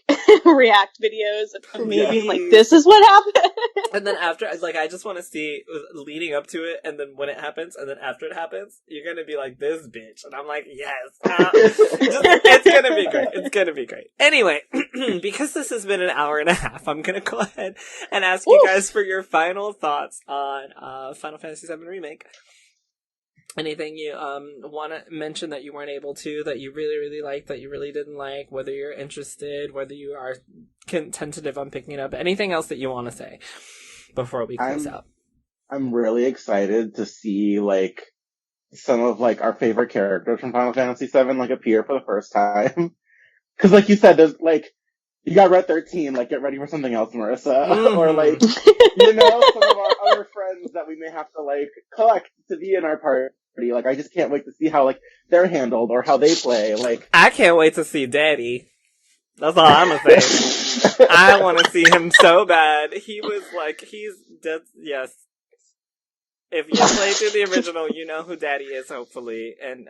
react videos of me being like, this is what happened. And then after, like, I just want to see leading up to it, and then when it happens, and then after it happens, you're gonna be like, this bitch. And I'm like, yes. It's gonna be great. It's gonna be great. Anyway, because this has been an hour and a half, I'm gonna go ahead and ask you guys for your final thoughts on Final Fantasy VII Remake. Anything you want to mention that you weren't able to, that you really, really liked, that you really didn't like, whether you're interested, whether you are tentative on picking it up, anything else that you want to say before we close out? I'm really excited to see, like, some of, like, our favorite characters from Final Fantasy VII, like, appear for the first time. Because, like you said, there's, like, you got Red 13, like, get ready for something else, Marissa. Mm-hmm. Or, like, you know, some of our other friends that we may have to, like, collect to be in our party. Like, I just can't wait to see how, like, they're handled or how they play. Like, I can't wait to see Daddy. That's all I'm gonna say. I want to see him so bad. He was, like, he's dead. Yes. If you play through the original, you know who Daddy is, hopefully. And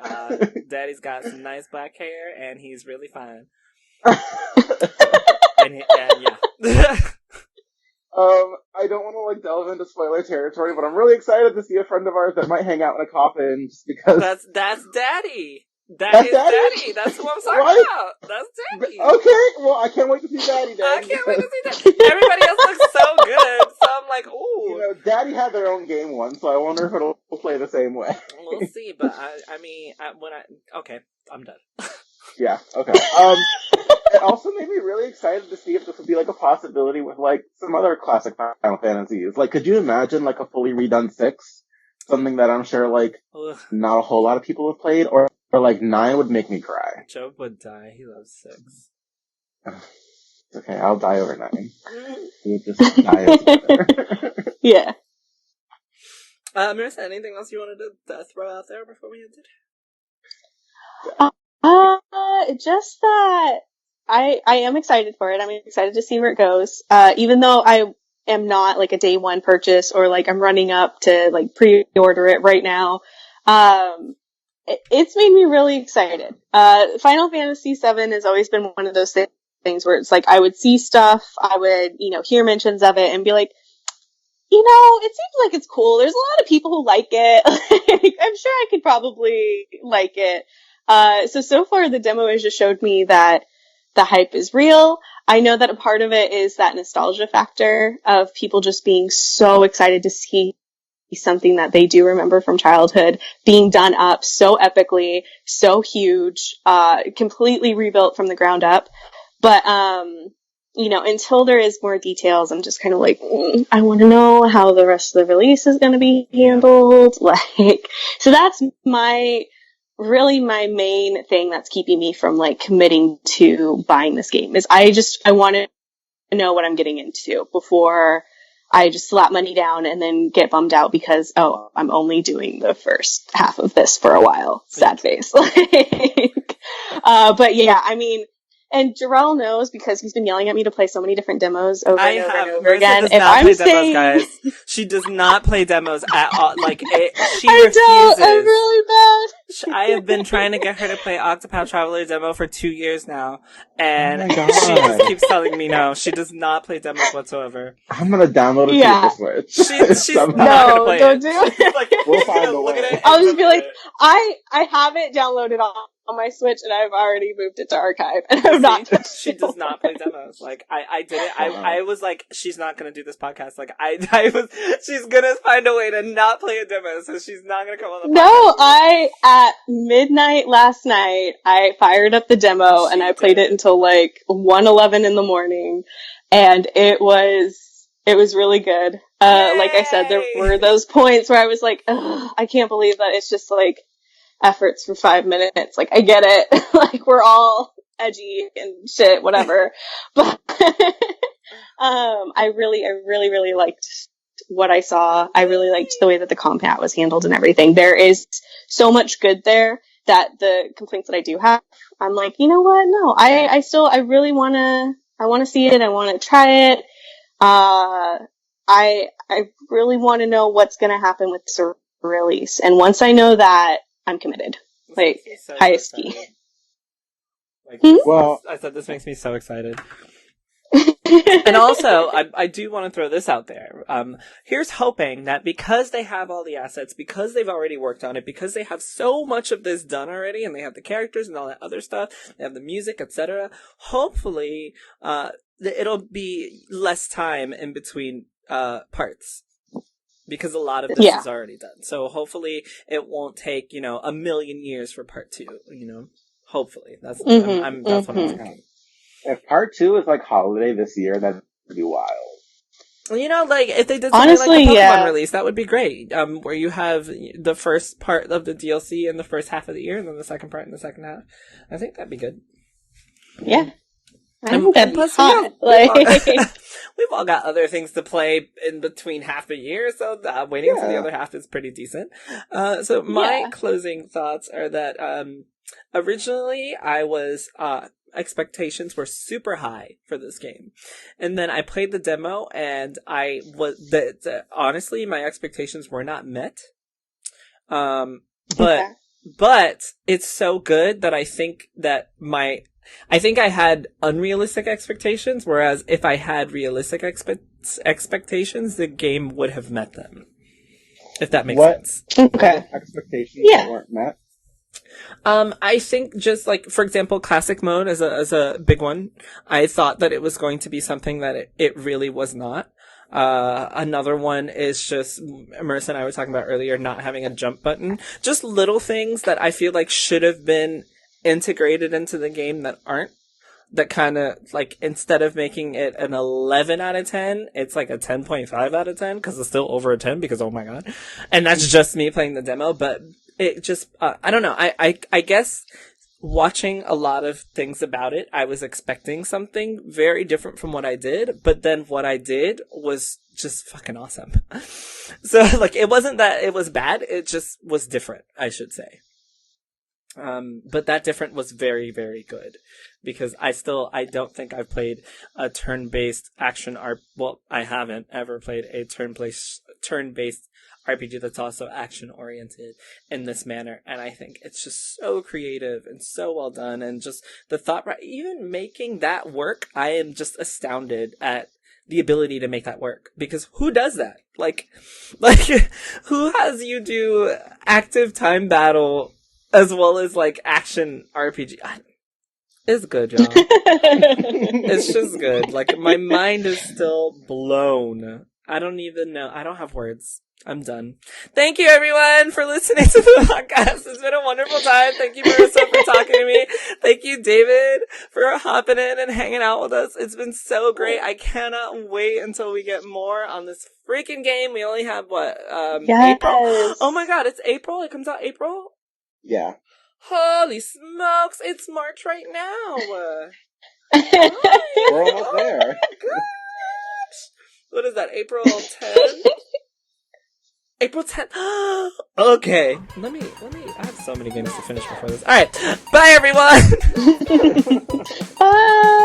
Daddy's got some nice black hair, and he's really fine. and yeah. I don't want to, like, delve into spoiler territory, but I'm really excited to see a friend of ours that might hang out in a coffin just because... That's Daddy! That's Daddy! That's who I'm talking about! That's Daddy! Okay, well, I can't wait to see Daddy then. I can't wait to see Daddy! Everybody else looks so good, so I'm like, ooh! You know, Daddy had their own game once, so I wonder if it'll play the same way. We'll see, but I mean, okay, I'm done. Yeah, okay. It also made me really excited to see if this would be, like, a possibility with, like, some other classic Final Fantasies. Like, could you imagine, like, a fully redone 6? Something that I'm sure, like, not a whole lot of people have played, or like, 9 would make me cry. Joe would die. He loves 6. Okay, I'll die over 9. He would just die together. Yeah. Marissa, anything else you wanted to throw out there before we ended? Just that I am excited for it. I'm excited to see where it goes. Even though I am not, like, a day one purchase, or, like, I'm running up to, like, pre-order it right now. It's made me really excited. Final Fantasy VII has always been one of those things where it's like, I would see stuff, I would, hear mentions of it and be like, it seems like it's cool. There's a lot of people who like it. I'm sure I could probably like it. So far the demo has just showed me that the hype is real. I know that a part of it is that nostalgia factor of people just being so excited to see something that they do remember from childhood being done up so epically, so huge, completely rebuilt from the ground up. But, until there is more details, I'm just kind of like, I want to know how the rest of the release is going to be handled. So that's my main thing that's keeping me from, like, committing to buying this game is I want to know what I'm getting into before I just slap money down and then get bummed out because, I'm only doing the first half of this for a while. Sad face. But yeah, I mean, and Jerel knows because he's been yelling at me to play so many different demos over and over again. If I'm saying, guys, she does not play demos at all. Like, she refuses. I'm really bad. I have been trying to get her to play Octopath Traveler demo for 2 years now, and she just keeps telling me no. She does not play demos whatsoever. I'm gonna download it to the Switch. She's not gonna play don't do it. Like, we'll find a way. I'll just be like, I have it downloaded on my Switch, and I've already moved it to archive, and I'm not. She does not play demos. Like, I did it. I was like, she's not gonna do this podcast. Like, she's gonna find a way to not play a demo, so she's not gonna come on the podcast. No, at midnight last night, I fired up the demo, and I played it until, like, 1:11 in the morning, and it was really good. Like I said, there were those points where I was like, I can't believe that it's just, like, efforts for 5 minutes. Like, I get it. Like, we're all edgy and shit, whatever. But, I really liked what I saw. I really liked the way that the combat was handled and everything. There is so much good there that the complaints that I do have, I'm like, you know what? No, I really want to see it. I want to try it. I really want to know what's going to happen with the release. And once I know that, I'm committed. Like, high ski. Well, I said this makes me so excited. And also, I do want to throw this out there. Here's hoping that because they have all the assets, because they've already worked on it, because they have so much of this done already, and they have the characters and all that other stuff, they have the music, etc. Hopefully, it'll be less time in between parts. Because a lot of this is already done. So hopefully it won't take, 1 million years for part 2, Hopefully. That's what I'm thinking. If part 2 is like holiday this year, that'd be wild. If they did something like a Pokemon release, that would be great. Where you have the first part of the DLC in the first half of the year, and then the second part in the second half. I think that'd be good. Yeah. And plus, we've all got other things to play in between half the year, so waiting for the other half is pretty decent. So my closing thoughts are that originally I was expectations were super high for this game, and then I played the demo, and I was honestly my expectations were not met. But it's so good that I think I had unrealistic expectations, whereas if I had realistic expectations, the game would have met them. If that makes sense. Okay. Expectations that weren't met? I think just like, for example, classic mode as a big one. I thought that it was going to be something that it really was not. Another one is just, Marissa and I were talking about earlier, not having a jump button. Just little things that I feel like should have been integrated into the game that aren't. That kind of, like, instead of making it an 11 out of 10, it's like a 10.5 out of 10, because it's still over a 10, because oh my god. And that's just me playing the demo, but it just, I don't know, I guess watching a lot of things about it, I was expecting something very different from what I did, but then what I did was just fucking awesome. So, like, it wasn't that it was bad, it just was different, I should say. But that different was very, very good, because I don't think I've played a turn-based action I haven't ever played a turn-based RPG that's also action-oriented in this manner, and I think it's just so creative and so well done, and just the thought, even making that work, I am just astounded at the ability to make that work, because who does that? Like, who has you do active time battle as well as, like, action RPG? It's good, y'all. It's just good. Like, my mind is still blown. I don't even know. I don't have words. I'm done. Thank you, everyone, for listening to the podcast. It's been a wonderful time. Thank you, Marissa, for talking to me. Thank you, David, for hopping in and hanging out with us. It's been so great. I cannot wait until we get more on this freaking game. We only have, April? Oh my god, it's April? It comes out April? Yeah. Holy smokes, it's March right now. We're almost there. Gosh. What is that, April 10th? April 10th. Okay. Let me, I have so many games to finish before this. Alright. Bye, everyone! Bye!